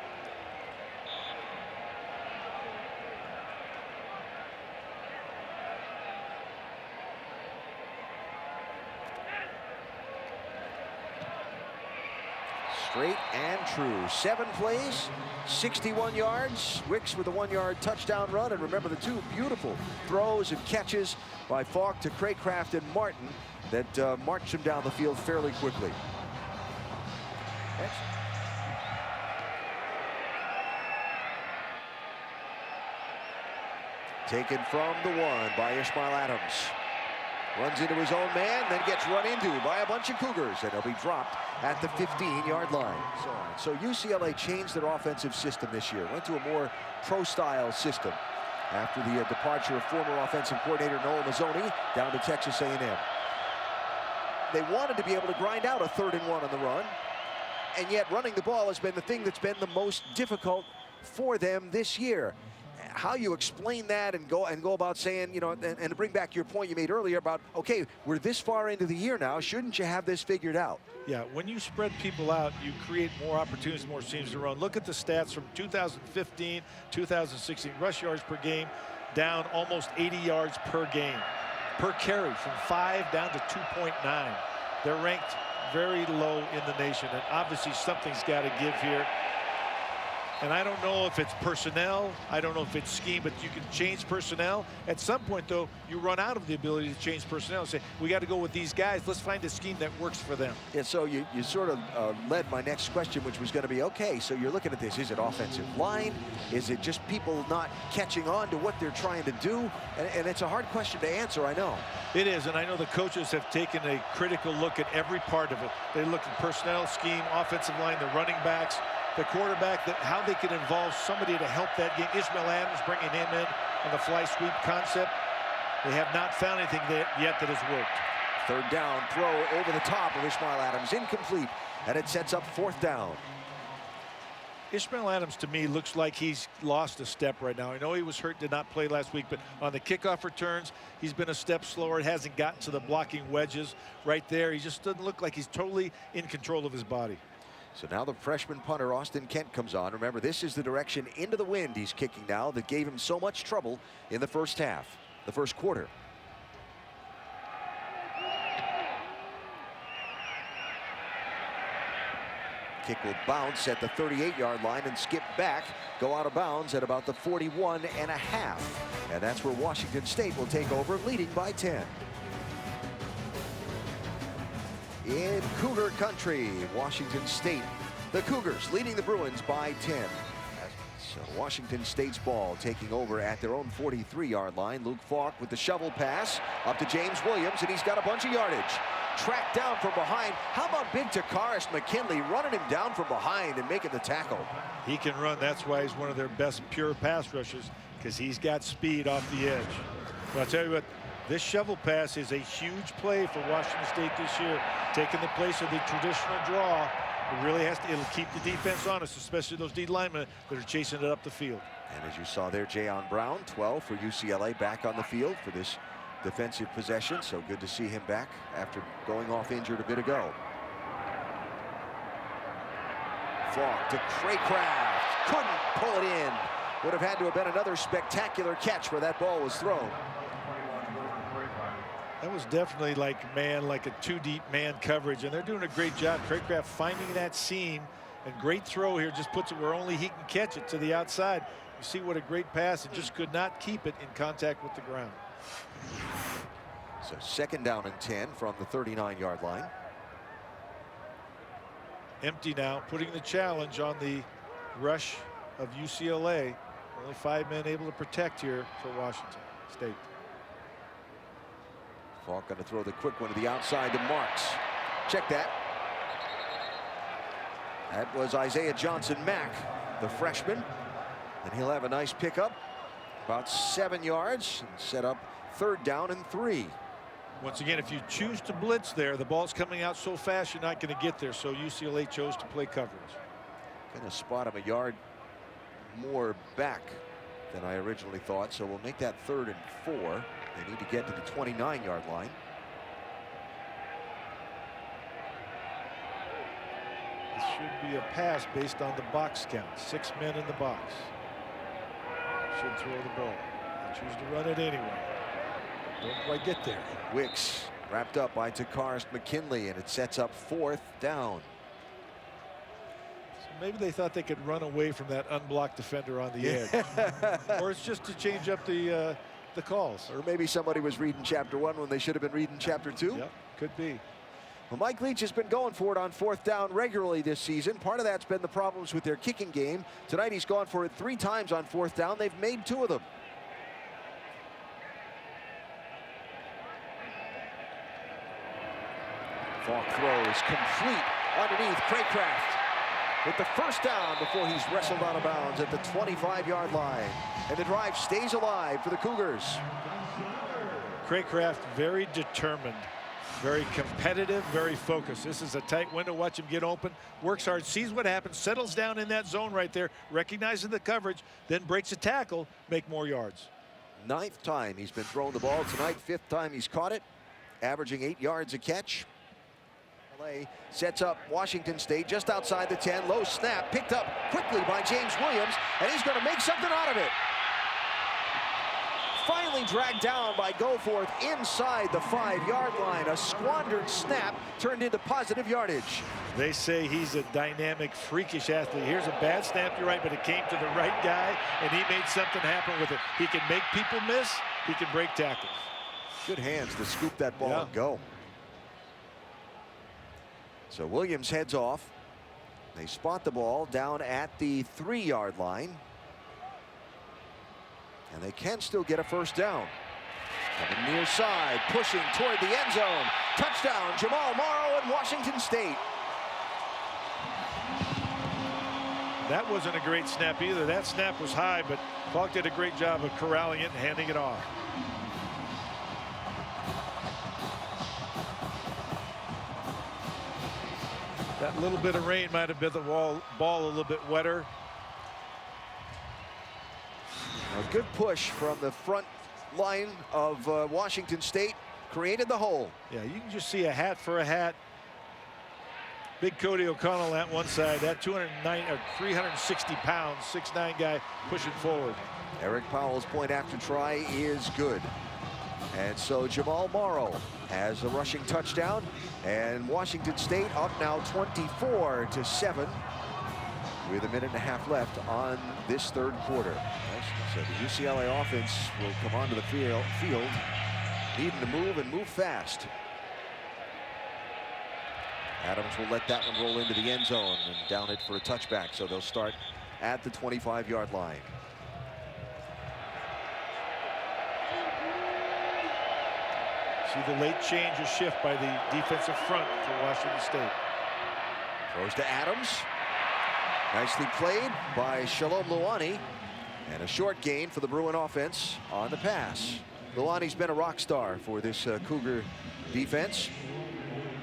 Straight and true. 7 plays, 61 yards. Wicks with a 1-yard touchdown run. And remember the 2 beautiful throws and catches by Falk to Craycraft and Martin that marched him down the field fairly quickly. Taken from the 1 by Ishmael Adams. Runs into his own man, then gets run into by a bunch of Cougars, and he'll be dropped at the 15-yard line. So UCLA changed their offensive system this year, went to a more pro-style system after the departure of former offensive coordinator Noel Mazzoni down to Texas A&M. They wanted to be able to grind out a 3rd and 1 on the run, and yet running the ball has been the thing that's been the most difficult for them this year. How you explain that and go about saying, you know, and to bring back your point you made earlier about, okay, we're this far into the year now, shouldn't you have this figured out? Yeah, when you spread people out, you create more opportunities, more teams to run. Look at the stats from 2015, 2016. Rush yards per game down almost 80 yards per game. Per carry from 5 down to 2.9. They're ranked very low in the nation, and obviously something's got to give here. And I don't know if it's personnel, I don't know if it's scheme, but you can change personnel. At some point, though, you run out of the ability to change personnel and say, we got to go with these guys. Let's find a scheme that works for them. Yeah, so you sort of led my next question, which was going to be, okay, so you're looking at this. Is it offensive line? Is it just people not catching on to what they're trying to do? And it's a hard question to answer, I know. It is, and I know the coaches have taken a critical look at every part of it. They look at personnel, scheme, offensive line, the running backs, the quarterback, how they can involve somebody to help that game. Ishmael Adams, bringing him in on the fly sweep concept. They have not found anything yet that has worked. Third down, throw over the top of Ishmael Adams, incomplete, and it sets up fourth down. Ishmael Adams, to me, looks like he's lost a step right now. I know he was hurt, did not play last week, but on the kickoff returns, he's been a step slower. It hasn't gotten to the blocking wedges right there. He just doesn't look like he's totally in control of his body. So now the freshman punter, Austin Kent, comes on. Remember, this is the direction into the wind he's kicking now that gave him so much trouble in the first half, the first quarter. Kick will bounce at the 38-yard line and skip back, go out of bounds at about the 41.5. And that's where Washington State will take over, leading by 10. In Cougar country, Washington State, the Cougars leading the Bruins by 10. So Washington State's ball taking over at their own 43-yard line. Luke Falk with the shovel pass up to James Williams, and he's got a bunch of yardage. Tracked down from behind. How about big Takaris McKinley running him down from behind and making the tackle? He can run. That's why he's one of their best pure pass rushers, because he's got speed off the edge. But I'll tell you what, this shovel pass is a huge play for Washington State this year, taking the place of the traditional draw. It really has to, it'll keep the defense honest, especially those D linemen that are chasing it up the field. And as you saw there, Jayon Brown, 12 for UCLA, back on the field for this defensive possession. So good to see him back after going off injured a bit ago. Falk to Craycraft, couldn't pull it in. Would have had to have been another spectacular catch where that ball was thrown. That was definitely like a two-deep man coverage, and they're doing a great job. Craycraft finding that seam, and great throw here, just puts it where only he can catch it to the outside. You see what a great pass, and just could not keep it in contact with the ground. So second down and 10 from the 39-yard line. Empty now, putting the challenge on the rush of UCLA. Only 5 men able to protect here for Washington State. Falk going to throw the quick one to the outside to Marks. Check that. That was Isaiah Johnson-Mack, the freshman. And he'll have a nice pickup, about 7 yards, and set up third down and 3. Once again, if you choose to blitz there, the ball's coming out so fast you're not going to get there. So UCLA chose to play coverage. Going to spot him a yard more back than I originally thought. So we'll make that 3rd and 4. They need to get to the 29-yard line. This should be a pass based on the box count. 6 men in the box. Should throw the ball. They choose to run it anyway. Don't quite get there. Wicks wrapped up by Takaris McKinley, and it sets up 4th down. So maybe they thought they could run away from that unblocked defender on the edge. Or it's just to change up the calls. Or maybe somebody was reading chapter 1 when they should have been reading chapter 2. Yep, could be. Well, Mike Leach has been going for it on 4th down regularly this season. Part of that's been the problems with their kicking game. Tonight he's gone for it 3 times on 4th down. They've made 2 of them. Falk throws complete underneath Craycraft with the first down before he's wrestled out of bounds at the 25-yard line. And the drive stays alive for the Cougars. Craycraft very determined, very competitive, very focused. This is a tight window. Watch him get open, works hard, sees what happens, settles down in that zone right there, recognizing the coverage, then breaks a tackle, make more yards. 9th time he's been throwing the ball tonight. 5th time he's caught it, averaging 8 yards a catch. Sets up Washington State just outside the 10. Low snap picked up quickly by James Williams, and he's going to make something out of it. finally dragged down by Goforth inside the 5-yard line. A squandered snap turned into positive yardage. They say he's a dynamic, freakish athlete. Here's a bad snap, you're right, but it came to the right guy, and he made something happen with it. He can make people miss. He can break tackles. Good hands to scoop that ball and go. So Williams heads off. They spot the ball down at the 3-yard line. And they can still get a first down. Coming near side, pushing toward the end zone. Touchdown, Jamal Morrow in Washington State. That wasn't a great snap either. That snap was high, but Falk did a great job of corralling it and handing it off. That little bit of rain might have been the ball a little bit wetter. A good push from the front line of Washington State created the hole. Yeah, you can just see a hat for a hat. Big Cody O'Connell at one side, that 360 pounds, 6'9" guy pushing forward. Eric Powell's point after try is good. And so Jamal Morrow has a rushing touchdown, and Washington State up now 24-7 with a minute and a half left on this third quarter. So the UCLA offense will come onto the field needing to move and move fast. Adams will let that one roll into the end zone and down it for a touchback. So they'll start at the 25-yard line. See the late change or shift by the defensive front for Washington State. Throws to Adams. Nicely played by Shalom Luani. And a short gain for the Bruin offense on the pass. Luani's been a rock star for this Cougar defense.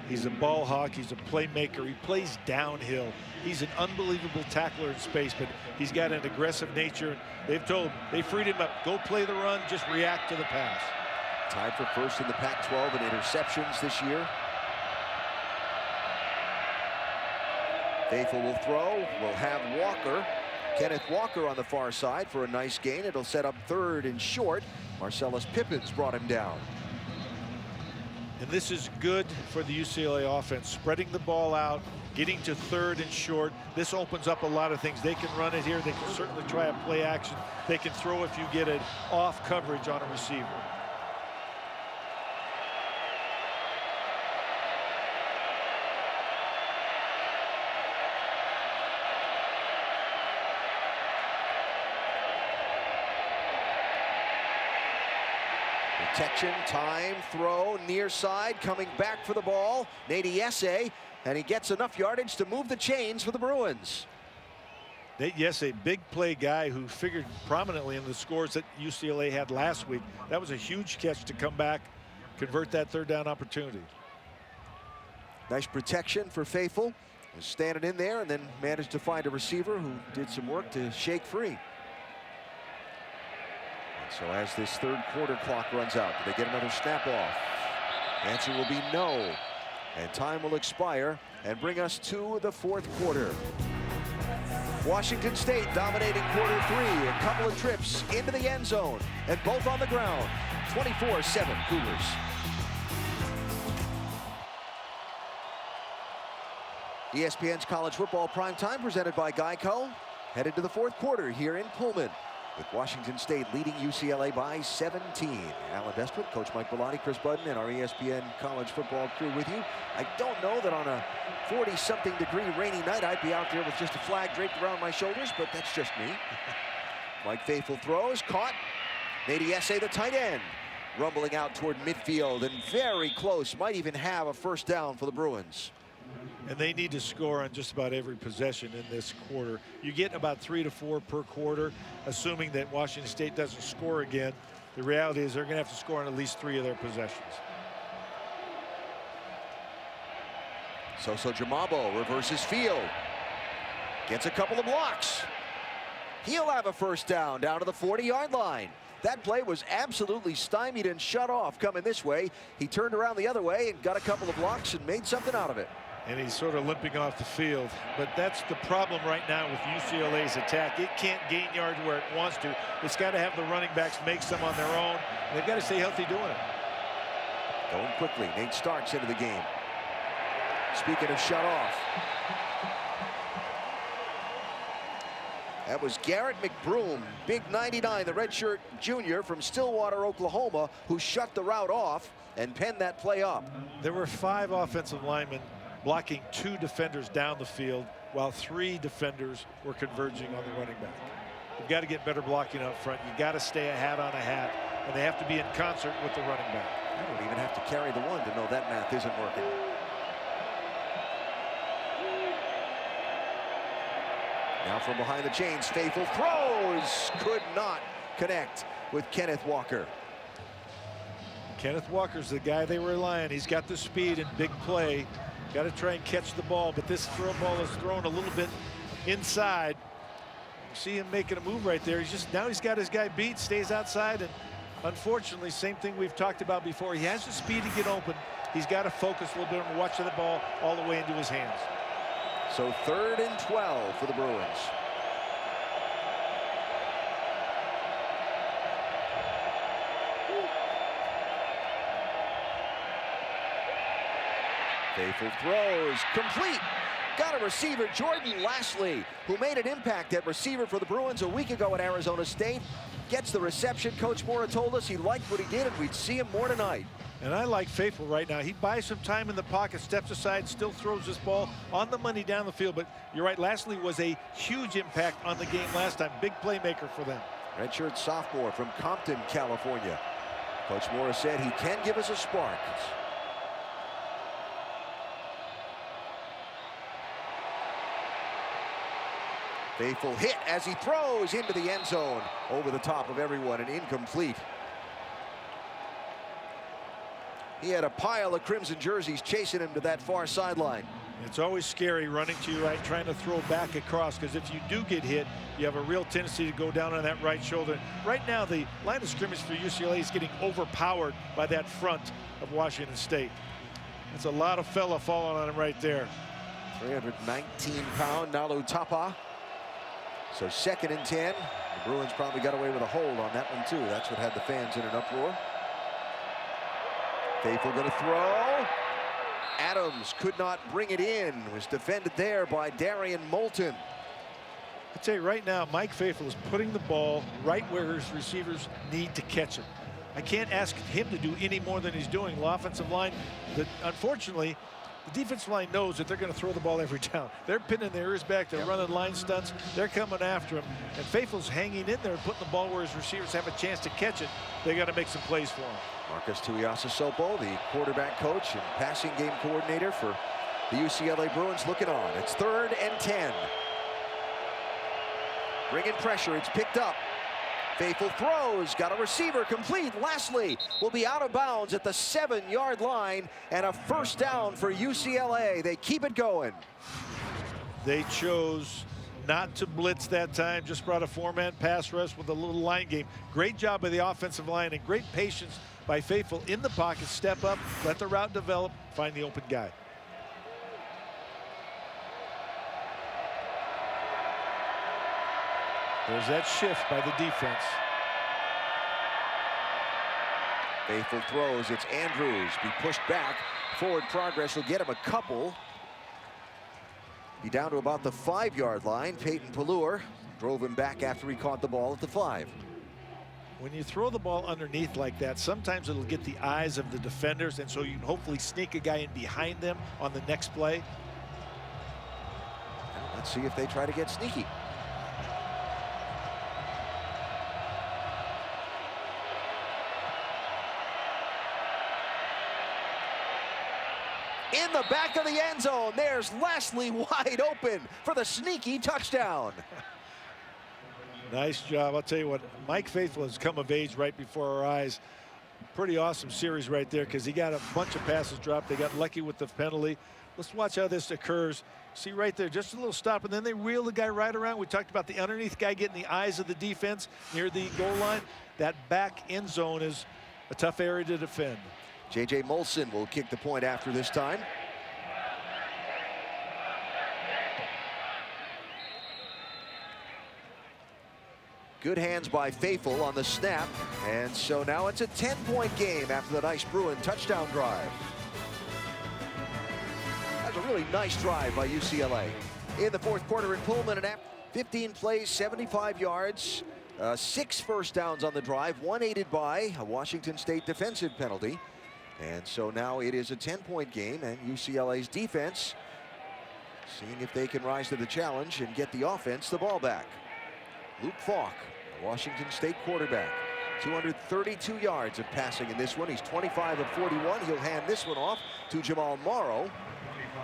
He's a ball hawk. He's a playmaker. He plays downhill. He's an unbelievable tackler in space, but he's got an aggressive nature. They've told him, they freed him up. Go play the run, just react to the pass. Tied for first in the Pac-12 in interceptions this year. Faithful will throw. We'll have Walker. Kenneth Walker on the far side for a nice gain. It'll set up third and short. Marcellus Pippins brought him down. And this is good for the UCLA offense, spreading the ball out, getting to third and short. This opens up a lot of things. They can run it here. They can certainly try a play action. They can throw if you get it off coverage on a receiver. Protection, time, throw, near side, coming back for the ball. Nate Yesse, and he gets enough yardage to move the chains for the Bruins. Nate Yesse, big play guy who figured prominently in the scores that UCLA had last week. That was a huge catch to come back, convert that third down opportunity. Nice protection for Faithful. Was standing in there and then managed to find a receiver who did some work to shake free. So as this third quarter clock runs out, do they get another snap off? Answer will be no. And time will expire and bring us to the fourth quarter. Washington State dominating quarter three. A couple of trips into the end zone and both on the ground. 24-7 Cougars. ESPN's college football primetime presented by Geico. Headed to the fourth quarter here in Pullman, with Washington State leading UCLA by 17. Alan Bestwood, Coach Mike Bellotti, Chris Budden, and our ESPN college football crew with you. I don't know that on a 40-something degree rainy night I'd be out there with just a flag draped around my shoulders, but that's just me. Mike Faithful throws, caught. Nate Yesse, the tight end, rumbling out toward midfield and very close. Might even have a first down for the Bruins. And they need to score on just about every possession in this quarter. You get about 3 to 4 per quarter, assuming that Washington State doesn't score again. The reality is they're going to have to score on at least 3 of their possessions. So Jamabo reverses field. Gets a couple of blocks. He'll have a first down to the 40-yard line. That play was absolutely stymied and shut off coming this way. He turned around the other way and got a couple of blocks and made something out of it. And he's sort of limping off the field. But that's the problem right now with UCLA's attack. It can't gain yards where it wants to. It's got to have the running backs make some on their own. And they've got to stay healthy doing it. Going quickly. Nate Starks into the game. Speaking of shut off. That was Garrett McBroom, big 99, the redshirt junior from Stillwater, Oklahoma, who shut the route off and penned that play up. There were 5 offensive linemen blocking 2 defenders down the field, while 3 defenders were converging on the running back. You've got to get better blocking up front. You got to stay a hat on a hat, and they have to be in concert with the running back. You don't even have to carry the one to know that math isn't working. Now from behind the chains, Faithful throws, could not connect with Kenneth Walker. Kenneth Walker's the guy they rely on. He's got the speed and big play. Got to try and catch the ball, but this throw ball is thrown a little bit inside. You see him making a move right there. Now he's got his guy beat, stays outside, and unfortunately, same thing we've talked about before. He has the speed to get open. He's got to focus a little bit on watching the ball all the way into his hands. So 3rd and 12 for the Bruins. Faithful throws, complete. Got a receiver, Jordan Lashley, who made an impact at receiver for the Bruins a week ago at Arizona State. Gets the reception. Coach Mora told us he liked what he did, and we'd see him more tonight. And I like Faithful right now. He buys some time in the pocket, steps aside, still throws this ball on the money down the field. But you're right, Lashley was a huge impact on the game last time. Big playmaker for them. Redshirt sophomore from Compton, California. Coach Mora said he can give us a spark. Faithful hit as he throws into the end zone, over the top of everyone and incomplete. He had a pile of crimson jerseys chasing him to that far sideline. It's always scary running to you right, trying to throw back across, because if you do get hit, you have a real tendency to go down on that right shoulder. Right now, the line of scrimmage for UCLA is getting overpowered by that front of Washington State. That's a lot of fella falling on him right there. 319-pound Nalu Tapa. So 2nd and 10. The Bruins probably got away with a hold on that one too. That's what had the fans in an uproar. Faithful going to throw. Adams could not bring it in. Was defended there by Darian Moulton. I'd say right now, Mike Faithful is putting the ball right where his receivers need to catch it. I can't ask him to do any more than he's doing. The offensive line, unfortunately, the defensive line knows that they're going to throw the ball every down. They're pinning their ears back. They're running line stunts. They're coming after him. And Faithful's hanging in there and putting the ball where his receivers have a chance to catch it. They got to make some plays for him. Marcus Tuiasosopo, the quarterback coach and passing game coordinator for the UCLA Bruins, looking on. It's 3rd and 10. Bringing pressure. It's picked up. Faithful throws, got a receiver complete. Lashley will be out of bounds at the 7-yard line, and a 1st down for UCLA. They keep it going. They chose not to blitz that time, just brought a 4-man pass rush with a little line game. Great job by the offensive line and great patience by Faithful in the pocket. Step up, let the route develop, find the open guy. There's that shift by the defense. Faithful throws. It's Andrews. Be pushed back. Forward progress will get him a couple. Be down to about the 5-yard line. Peyton Palouse drove him back after he caught the ball at the 5. When you throw the ball underneath like that, sometimes it'll get the eyes of the defenders, and so you can hopefully sneak a guy in behind them on the next play. Let's see if they try to get sneaky. In the back of the end zone, there's Lashley wide open for the sneaky touchdown. Nice job. I'll tell you what, Mike Faithful has come of age right before our eyes. Pretty awesome series right there, because he got a bunch of passes dropped. They got lucky with the penalty. Let's watch how this occurs. See right there, just a little stop, and then they reel the guy right around. We talked about the underneath guy getting the eyes of the defense near the goal line. That back end zone is a tough area to defend. J.J. Molson will kick the point after this time. Good hands by Faithful on the snap. And so now it's a 10-point game after the nice Bruin touchdown drive. That's a really nice drive by UCLA. In the fourth quarter in Pullman, and 15 plays, 75 yards, 6 first downs on the drive, one aided by a Washington State defensive penalty. And so now it is a 10-point game, and UCLA's defense seeing if they can rise to the challenge and get the offense the ball back. Luke Falk, the Washington State quarterback, 232 yards of passing in this one. He's 25 of 41. He'll hand this one off to Jamal Morrow.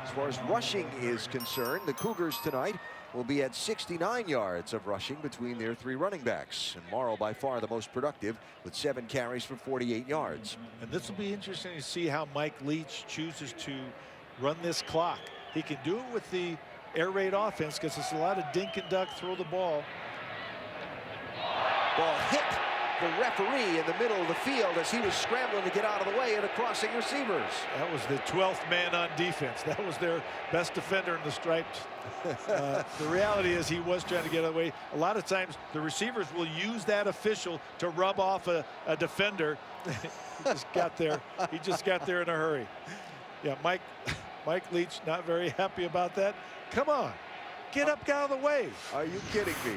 As far as rushing is concerned, the Cougars tonight will be at 69 yards of rushing between their 3 running backs. And Morrow by far the most productive with 7 carries for 48 yards. And this will be interesting to see how Mike Leach chooses to run this clock. He can do it with the air raid offense because it's a lot of dink and duck, throw the ball. Ball hit the referee in the middle of the field as he was scrambling to get out of the way of the crossing receivers. That was the 12th man on defense. That was their best defender in the stripes. The reality is he was trying to get away. A lot of times the receivers will use that official to rub off a defender. He just got there. He just got there in a hurry. Yeah, Mike Leach not very happy about that. Come on, get up, get out of the way. Are you kidding me?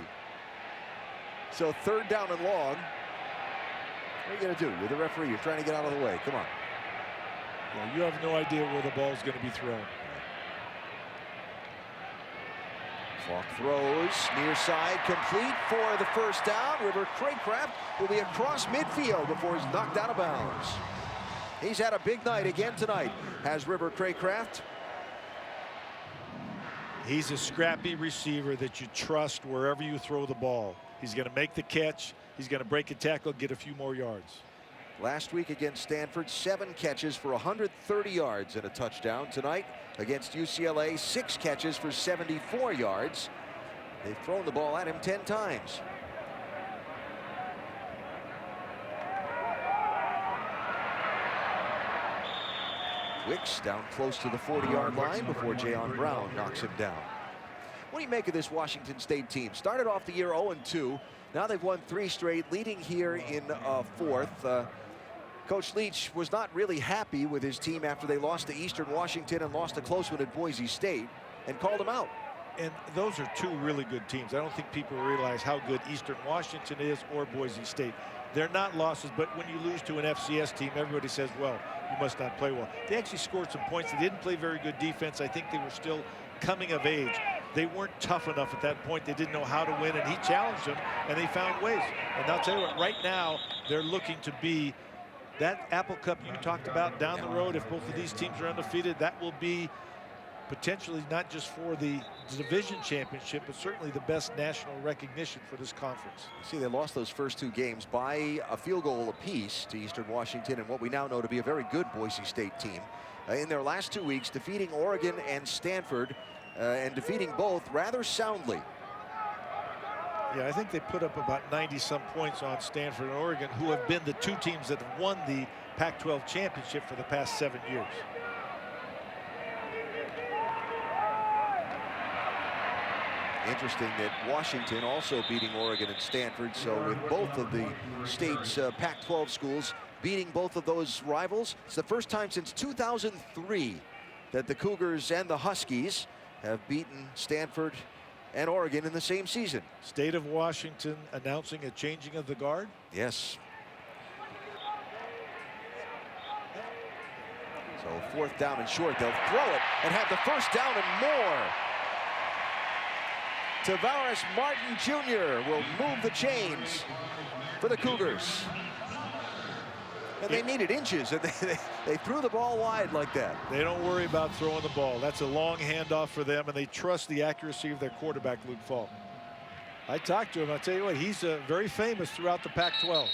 So 3rd down and long. What are you going to do? You're the referee. You're trying to get out of the way. Come on. Yeah, you have no idea where the ball is going to be thrown. Falk throws near side, complete for the first down. River Craycraft will be across midfield before he's knocked out of bounds. He's had a big night again tonight, has River Craycraft. He's a scrappy receiver that you trust wherever you throw the ball. He's going to make the catch. He's going to break a tackle, get a few more yards. Last week against Stanford, 7 catches for 130 yards and a touchdown. Tonight against UCLA, 6 catches for 74 yards. They've thrown the ball at him 10 times. Wicks down close to the 40-yard line before Jayon Brown knocks him down. What do you make of this Washington State team? Started off the year 0-2. Now they've won 3 straight, leading here in 4th. Coach Leach was not really happy with his team after they lost to Eastern Washington and lost a close one at Boise State and called them out. And those are 2 really good teams. I don't think people realize how good Eastern Washington is or Boise State. They're not losses, but when you lose to an FCS team, everybody says, well, you must not play well. They actually scored some points. They didn't play very good defense. I think they were still coming of age. They weren't tough enough at that point. They didn't know how to win, and he challenged them, and they found ways. And I'll tell you what, right now, they're looking to be that Apple Cup you talked about down the road. If both of these teams are undefeated, that will be potentially not just for the division championship, but certainly the best national recognition for this conference. See, they lost those first 2 games by a field goal apiece to Eastern Washington and what we now know to be a very good Boise State team. In their last 2 weeks, defeating Oregon and Stanford, and defeating both rather soundly. Yeah, I think they put up about 90-some points on Stanford and Oregon, who have been the 2 teams that have won the Pac-12 championship for the past 7 years. Interesting that Washington also beating Oregon and Stanford. So with both of the state's Pac-12 schools beating both of those rivals, it's the first time since 2003 that the Cougars and the Huskies have beaten Stanford and Oregon in the same season. State of Washington announcing a changing of the guard. Yes. So 4th down and short, they'll throw it and have the first down and more. Tavares Martin Jr. will move the chains for the Cougars. And they needed inches, and they threw the ball wide like that. They don't worry about throwing the ball. That's a long handoff for them, and they trust the accuracy of their quarterback, Luke Falk. I talked to him. I'll tell you what, he's very famous throughout the Pac-12.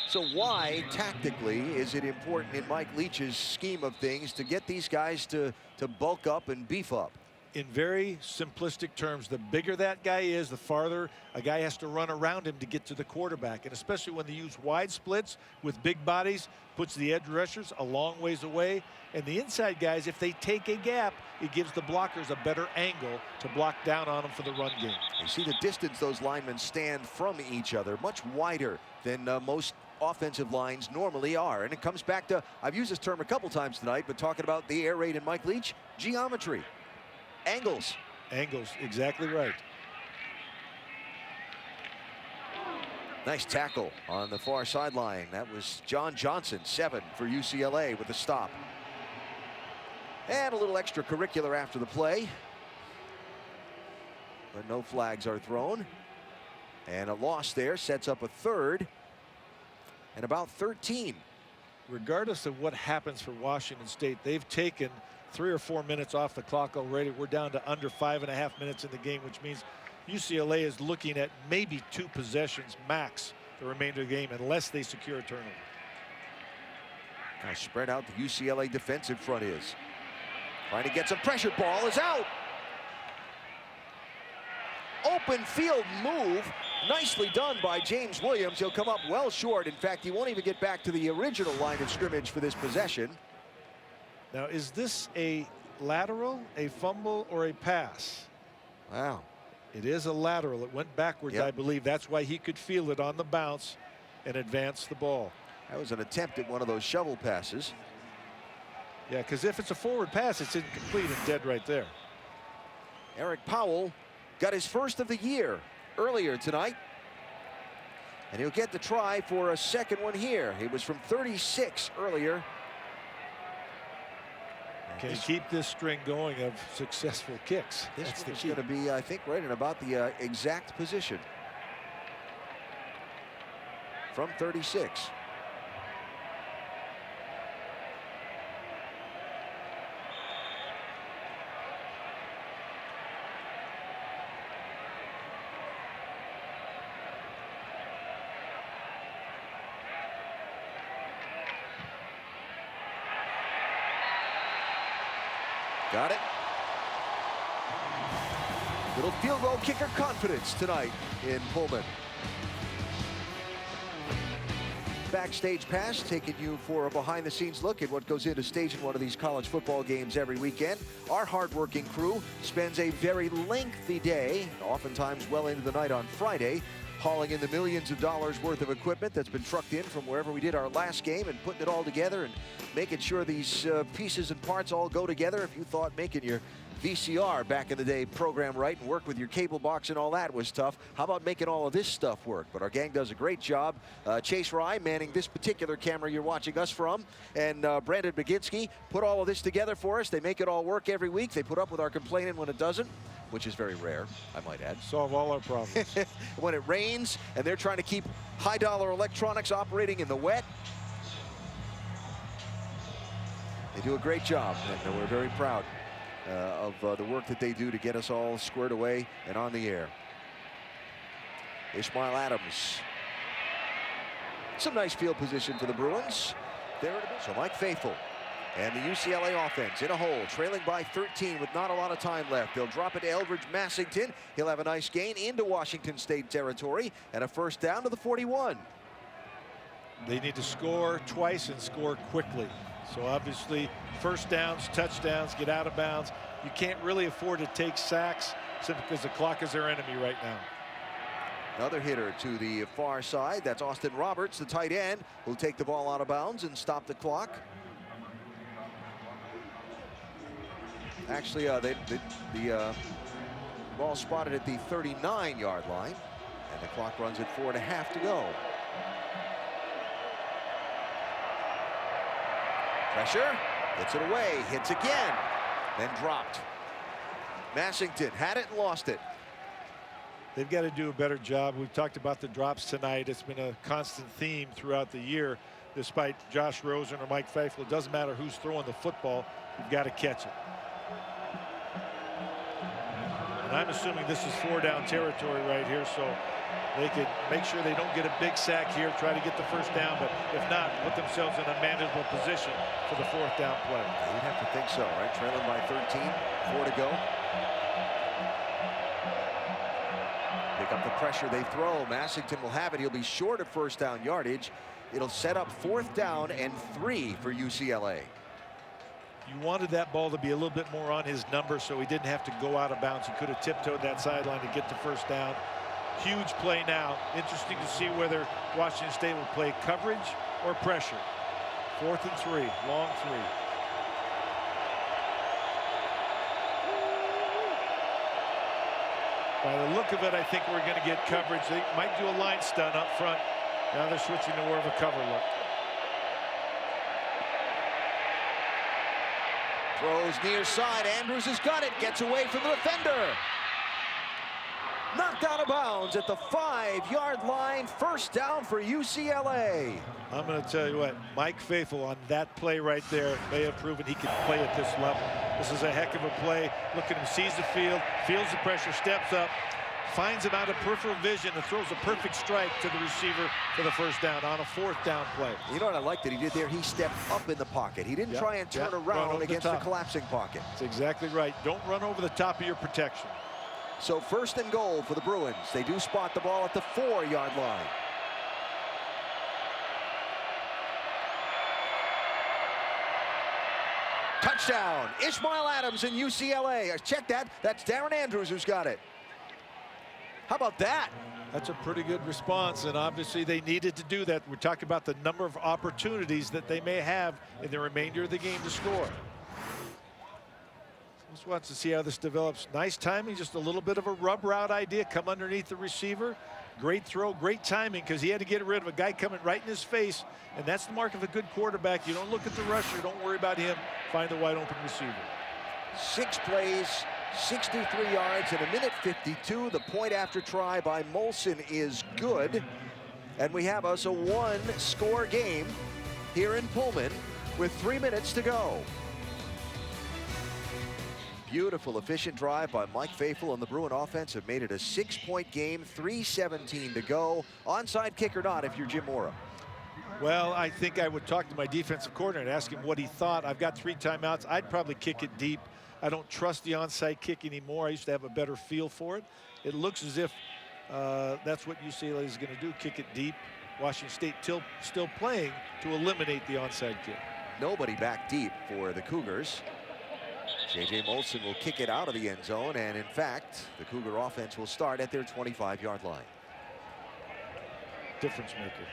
So why, tactically, is it important in Mike Leach's scheme of things to get these guys to bulk up and beef up? in very simplistic terms, the bigger that guy is, the farther a guy has to run around him to get to the quarterback. And especially when they use wide splits with big bodies, puts the edge rushers a long ways away. And the inside guys, if they take a gap, it gives the blockers a better angle to block down on them for the run game. You see the distance those linemen stand from each other, much wider than most offensive lines normally are. And it comes back to, I've used this term a couple times tonight, but talking about the air raid and Mike Leach, geometry. Angles. Angles, exactly right. Nice tackle on the far sideline. That was John Johnson, 7 for UCLA with a stop. And a little extracurricular after the play. But no flags are thrown. And a loss there sets up a third and about 13. Regardless of what happens for Washington State, they've taken 3 or 4 minutes off the clock already. We're down to under 5.5 minutes in the game, which means UCLA is looking at maybe 2 possessions max the remainder of the game unless they secure a turnover. How spread out the UCLA defensive front is. Trying to get some pressure. Ball is out. Open field move. Nicely done by James Williams. He'll come up well short. In fact, he won't even get back to the original line of scrimmage for this possession. Now, is this a lateral, a fumble, or a pass? Wow. It is a lateral. It went backwards, I believe. That's why he could feel it on the bounce and advance the ball. That was an attempt at one of those shovel passes. Yeah, because if it's a forward pass, it's incomplete and dead right there. Eric Powell got his first of the year earlier tonight. And he'll get the try for a second one here. He was from 36 earlier. Can he keep this string going of successful kicks? This is going to be, I think, right in about the exact position. From 36. Got it. Little field goal kicker confidence tonight in Pullman. Backstage Pass taking you for a behind-the-scenes look at what goes into staging one of these college football games every weekend. Our hardworking crew spends a very lengthy day, oftentimes well into the night on Friday, hauling in the millions of dollars worth of equipment that's been trucked in from wherever we did our last game and putting it all together and making sure these pieces and parts all go together. If you thought making your VCR back in the day program right and work with your cable box and all that was tough, how about making all of this stuff work? But our gang does a great job. Chase Rye manning this particular camera you're watching us from, and Brandon Baginski put all of this together for us. They make it all work every week. They put up with our complaining when it doesn't, which is very rare, I might add. Solve all our problems. When it rains and they're trying to keep high-dollar electronics operating in the wet, they do a great job, and we're very proud of the work that they do to get us all squared away and on the air. Ishmael Adams. Some nice field position for the Bruins. There it is. So Mike Faithful and the UCLA offense in a hole, trailing by 13 with not a lot of time left. They'll drop it to Eldridge Massington. He'll have a nice gain into Washington State territory and a first down to the 41. They need to score twice and score quickly. So obviously first downs, touchdowns, get out of bounds. You can't really afford to take sacks simply because the clock is their enemy right now. Another hitter to the far side. That's Austin Roberts, the tight end, who'll take the ball out of bounds and stop the clock. Actually, the ball spotted at the 39-yard line, and the clock runs at 4.5 to go. Pressure, gets it away, hits again, then dropped. Massington had it and lost it. They've got to do a better job. We've talked about the drops tonight. It's been a constant theme throughout the year. Despite Josh Rosen or Mike Faithful, it doesn't matter who's throwing the football, you've got to catch it. And I'm assuming this is 4-down territory right here, so they could make sure they don't get a big sack here, try to get the first down, but if not, put themselves in a manageable position for the 4th down play. You'd have to think so, right? Trailing by 13, 4 to go. Pick up the pressure, they throw. Massington will have it. He'll be short of first down yardage. It'll set up 4th down and 3 for UCLA. You wanted that ball to be a little bit more on his number so he didn't have to go out of bounds. He could have tiptoed that sideline to get the first down. Huge play now. Interesting to see whether Washington State will play coverage or pressure. 4th and 3, long 3. By the look of it, I think we're going to get coverage. They might do a line stun up front. Now they're switching to more of a cover look. Throws near side. Andrews has got it. Gets away from the defender. Knocked out of bounds at the 5-yard line. First down for UCLA. I'm going to tell you what, Mike Faithful on that play right there may have proven he can play at this level. This is a heck of a play. Look at him, sees the field, feels the pressure, steps up, finds him out of peripheral vision, and throws a perfect strike to the receiver for the first down on a 4th down play. You know what I like that he did there? He stepped up in the pocket. He didn't try and turn around against the collapsing pocket. That's exactly right. Don't run over the top of your protection. So 1st and goal for the Bruins. They do spot the ball at the 4-yard line. Touchdown, Ishmael Adams in UCLA. Check that. That's Darren Andrews who's got it. How about that? That's a pretty good response, and obviously they needed to do that. We're talking about the number of opportunities that they may have in the remainder of the game to score. Just wants to see how this develops. Nice timing, just a little bit of a rub route idea. Come underneath the receiver. Great throw, great timing, because he had to get rid of a guy coming right in his face, and that's the mark of a good quarterback. You don't look at the rusher, don't worry about him. Find the wide open receiver. 6 plays, 63 yards in 1:52. The point after try by Molson is good. And we have us a 1-score game here in Pullman with 3 minutes to go. Beautiful, efficient drive by Mike Faithful and the Bruin offense have made it a 6-point game, 3:17 to go. Onside kick or not if you're Jim Mora? Well, I think I would talk to my defensive coordinator and ask him what he thought. I've got 3 timeouts. I'd probably kick it deep. I don't trust the onside kick anymore. I used to have a better feel for it. It looks as if that's what UCLA is going to do, kick it deep. Washington State still playing to eliminate the onside kick. Nobody back deep for the Cougars. J.J. Molson will kick it out of the end zone, and in fact, the Cougar offense will start at their 25-yard line. Difference maker.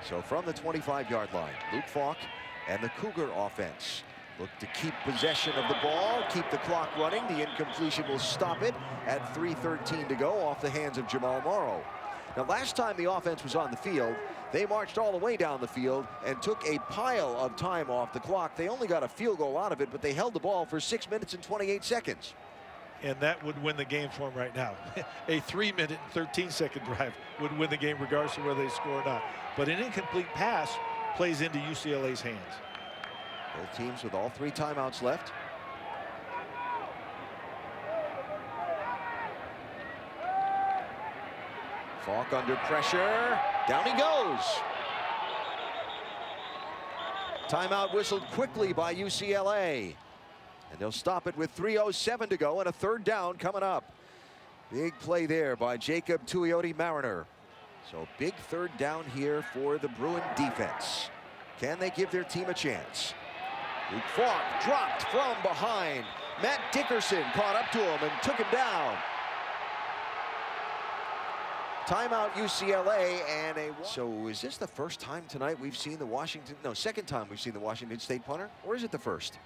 So from the 25-yard line, Luke Falk and the Cougar offense look to keep possession of the ball, keep the clock running. The incompletion will stop it at 3:13 to go off the hands of Jamal Morrow. Now, last time the offense was on the field, they marched all the way down the field and took a pile of time off the clock. They only got a field goal out of it, but they held the ball for 6 minutes and 28 seconds. And that would win the game for them right now. A 3-minute and 13-second drive would win the game regardless of whether they score or not. But an incomplete pass plays into UCLA's hands. Both teams with all 3 timeouts left. Falk under pressure. Down he goes. Timeout whistled quickly by UCLA. And they'll stop it with 3:07 to go and a 3rd down coming up. Big play there by Jacob Tuioti Mariner. So big 3rd down here for the Bruin defense. Can they give their team a chance? Luke Falk dropped from behind. Matt Dickerson caught up to him and took him down. Timeout UCLA and a... So is this the first time tonight we've seen the Washington... No, second time we've seen the Washington State punter? Or is it the first?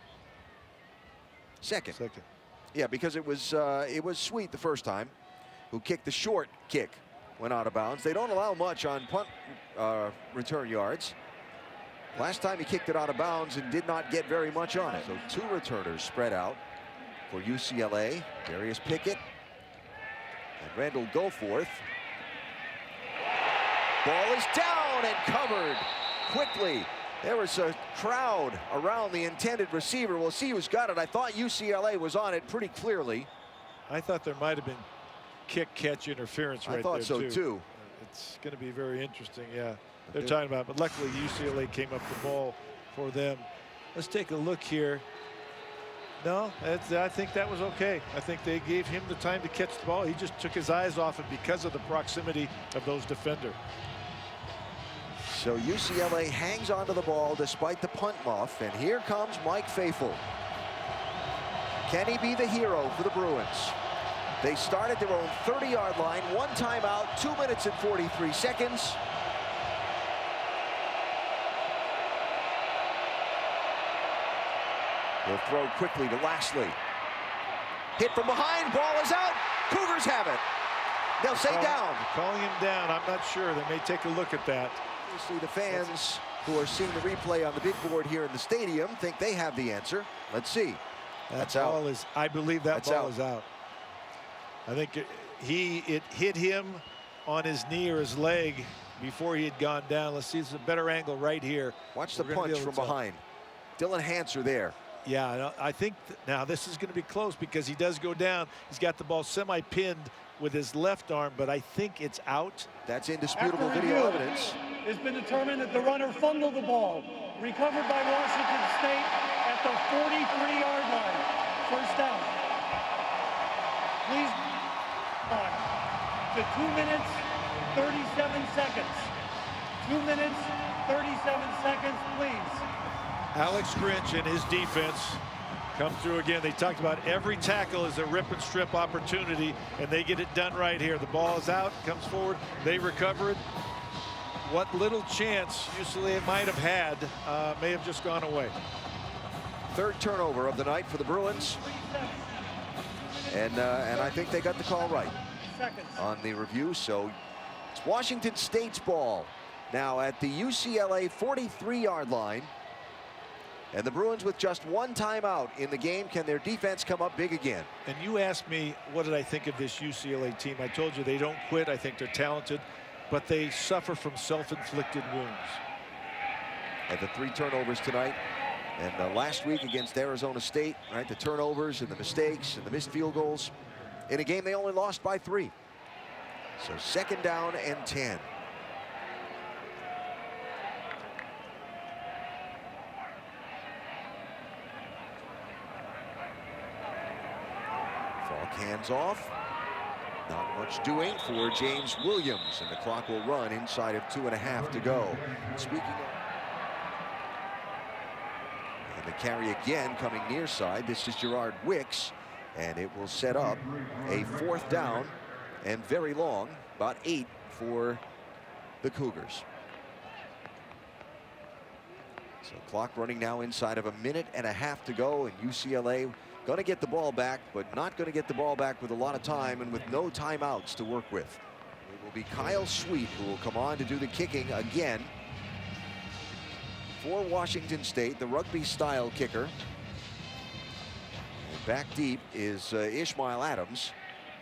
Second. Second. Yeah, because it was Sweet the first time, who kicked the short kick, went out of bounds. They don't allow much on punt return yards. Last time he kicked it out of bounds and did not get very much on it. So 2 returners spread out for UCLA. Darius Pickett and Randall Goforth. Ball is down and covered quickly. There was a crowd around the intended receiver. We'll see who's got it. I thought UCLA was on it pretty clearly. I thought there might have been kick-catch interference right there, I thought so, too. It's going to be very interesting, yeah. They're talking about, but luckily UCLA came up the ball for them. Let's take a look here. No, I think that was okay. I think they gave him the time to catch the ball. He just took his eyes off it because of the proximity of those defenders. So UCLA hangs onto the ball despite the punt muff, and here comes Mike Faithful. Can he be the hero for the Bruins? They start at their own 30-yard line, 1 timeout, 2 minutes and 43 seconds. They'll throw quickly to Lashley. Hit from behind, ball is out. Cougars have it. They'll say down. Calling him down, I'm not sure. They may take a look at that. Obviously, the fans who are seeing the replay on the big board here in the stadium think they have the answer. Let's see. That ball is, I believe that ball is out. I think it hit him on his knee or his leg before he had gone down. Let's see, it's a better angle right here. Watch the punch from behind. Dylan Hanser there. Yeah, I think now this is going to be close because he does go down. He's got the ball semi-pinned with his left arm, but I think it's out. That's indisputable video evidence. It's been determined that the runner fumbled the ball. Recovered by Washington State at the 43-yard line. First down. Please on to 2 minutes, 37 seconds. 2 minutes, 37 seconds, please. Alex Grinch and his defense come through again. They talked about every tackle is a rip and strip opportunity, and they get it done right here. The ball is out, comes forward, they recover it. What little chance UCLA might have had may have just gone away. Third turnover of the night for the Bruins. And I think they got the call right on the review. So it's Washington State's ball now at the UCLA 43-yard line. And the Bruins with just 1 timeout in the game. Can their defense come up big again? And you asked me, what did I think of this UCLA team? I told you they don't quit. I think they're talented, but they suffer from self-inflicted wounds. And the 3 turnovers tonight. And last week against Arizona State, right? The turnovers and the mistakes and the missed field goals. In a game they only lost by 3. So 2nd down and 10. Falk hands off. Not much doing for James Williams, and the clock will run inside of 2.5 to go. Speaking of, and the carry again coming near side. This is Gerard Wicks, and it will set up a 4th down and very long, about 8 for the Cougars. So clock running now inside of 1.5 minutes to go, and UCLA going to get the ball back, but not going to get the ball back with a lot of time and with no timeouts to work with. It will be Kyle Sweet who will come on to do the kicking again for Washington State, the rugby-style kicker. And back deep is Ishmael Adams,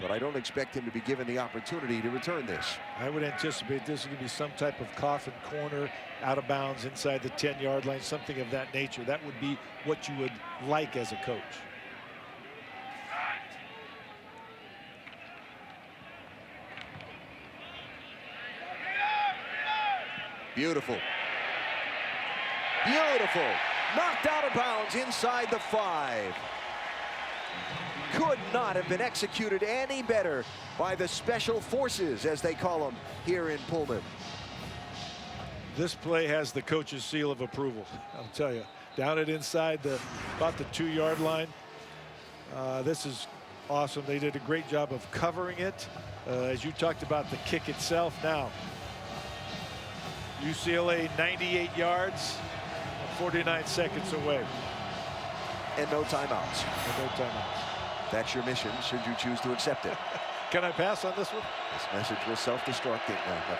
but I don't expect him to be given the opportunity to return this. I would anticipate this is going to be some type of coffin corner, out of bounds inside the 10-yard line, something of that nature. That would be what you would like as a coach. Beautiful. Beautiful. Knocked out of bounds inside the 5. Could not have been executed any better by the special forces, as they call them here in Pullman. This play has the coach's seal of approval, I'll tell you. Down it inside about the 2-yard line. This is awesome. They did a great job of covering it. As you talked about the kick itself. Now, UCLA 98 yards, 49 seconds away. And no timeouts. And no timeouts. That's your mission, should you choose to accept it. Can I pass on this one? This message will self-destruct. Never mind.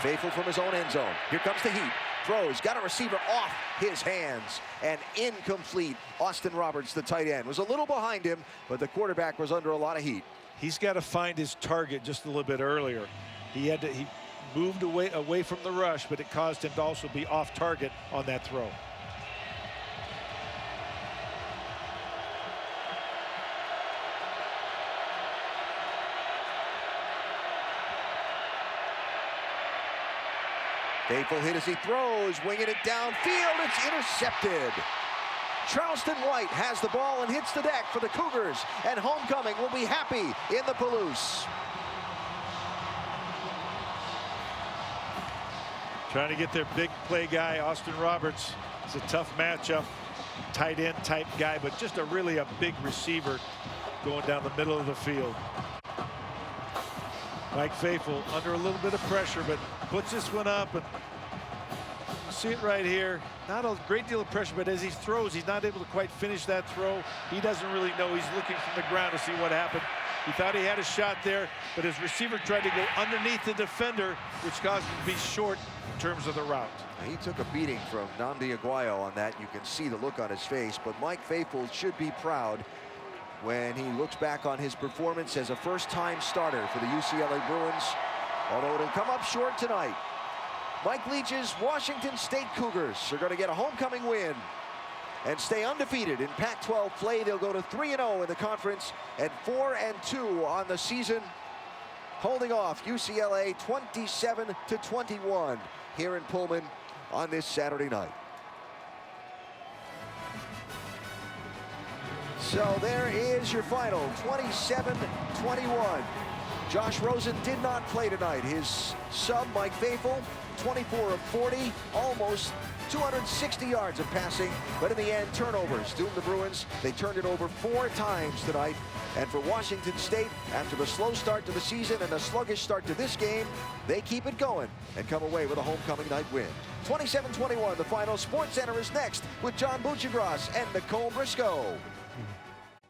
Faithful from his own end zone. Here comes the heat. Throws, got a receiver off his hands, and incomplete. Austin Roberts, the tight end, was a little behind him, but the quarterback was under a lot of heat. He's got to find his target just a little bit earlier. He moved away from the rush, but it caused him to also be off target on that throw. Faithful hit as he throws, winging it downfield. It's intercepted. Charleston White has the ball and hits the deck for the Cougars, and homecoming will be happy in the Palouse. Trying to get their big play guy, Austin Roberts. It's a tough matchup. Tight end type guy, but just a big receiver going down the middle of the field. Mike Faithful under a little bit of pressure, but puts this one up, and see it right here. Not a great deal of pressure, but as he throws, he's not able to quite finish that throw. He doesn't really know. He's looking from the ground to see what happened. He thought he had a shot there, but his receiver tried to go underneath the defender, which caused him to be short in terms of the route. He took a beating from Nnamdi Aguayo on that. You can see the look on his face, but Mike Faithful should be proud when he looks back on his performance as a first-time starter for the UCLA Bruins, although it'll come up short tonight. Mike Leach's Washington State Cougars are going to get a homecoming win and stay undefeated in Pac-12 play. They'll go to 3-0 in the conference and 4-2 on the season, holding off UCLA 27-21 here in Pullman on this Saturday night. So there is your final, 27-21. Josh Rosen did not play tonight. His sub, Mike Faithful, 24 of 40, almost 260 yards of passing, but in the end, turnovers doomed the Bruins. They turned it over 4 times tonight. And for Washington State, after the slow start to the season and a sluggish start to this game, they keep it going and come away with a homecoming night win. 27-21, the final. SportsCenter is next with John Buccigross and Nicole Briscoe.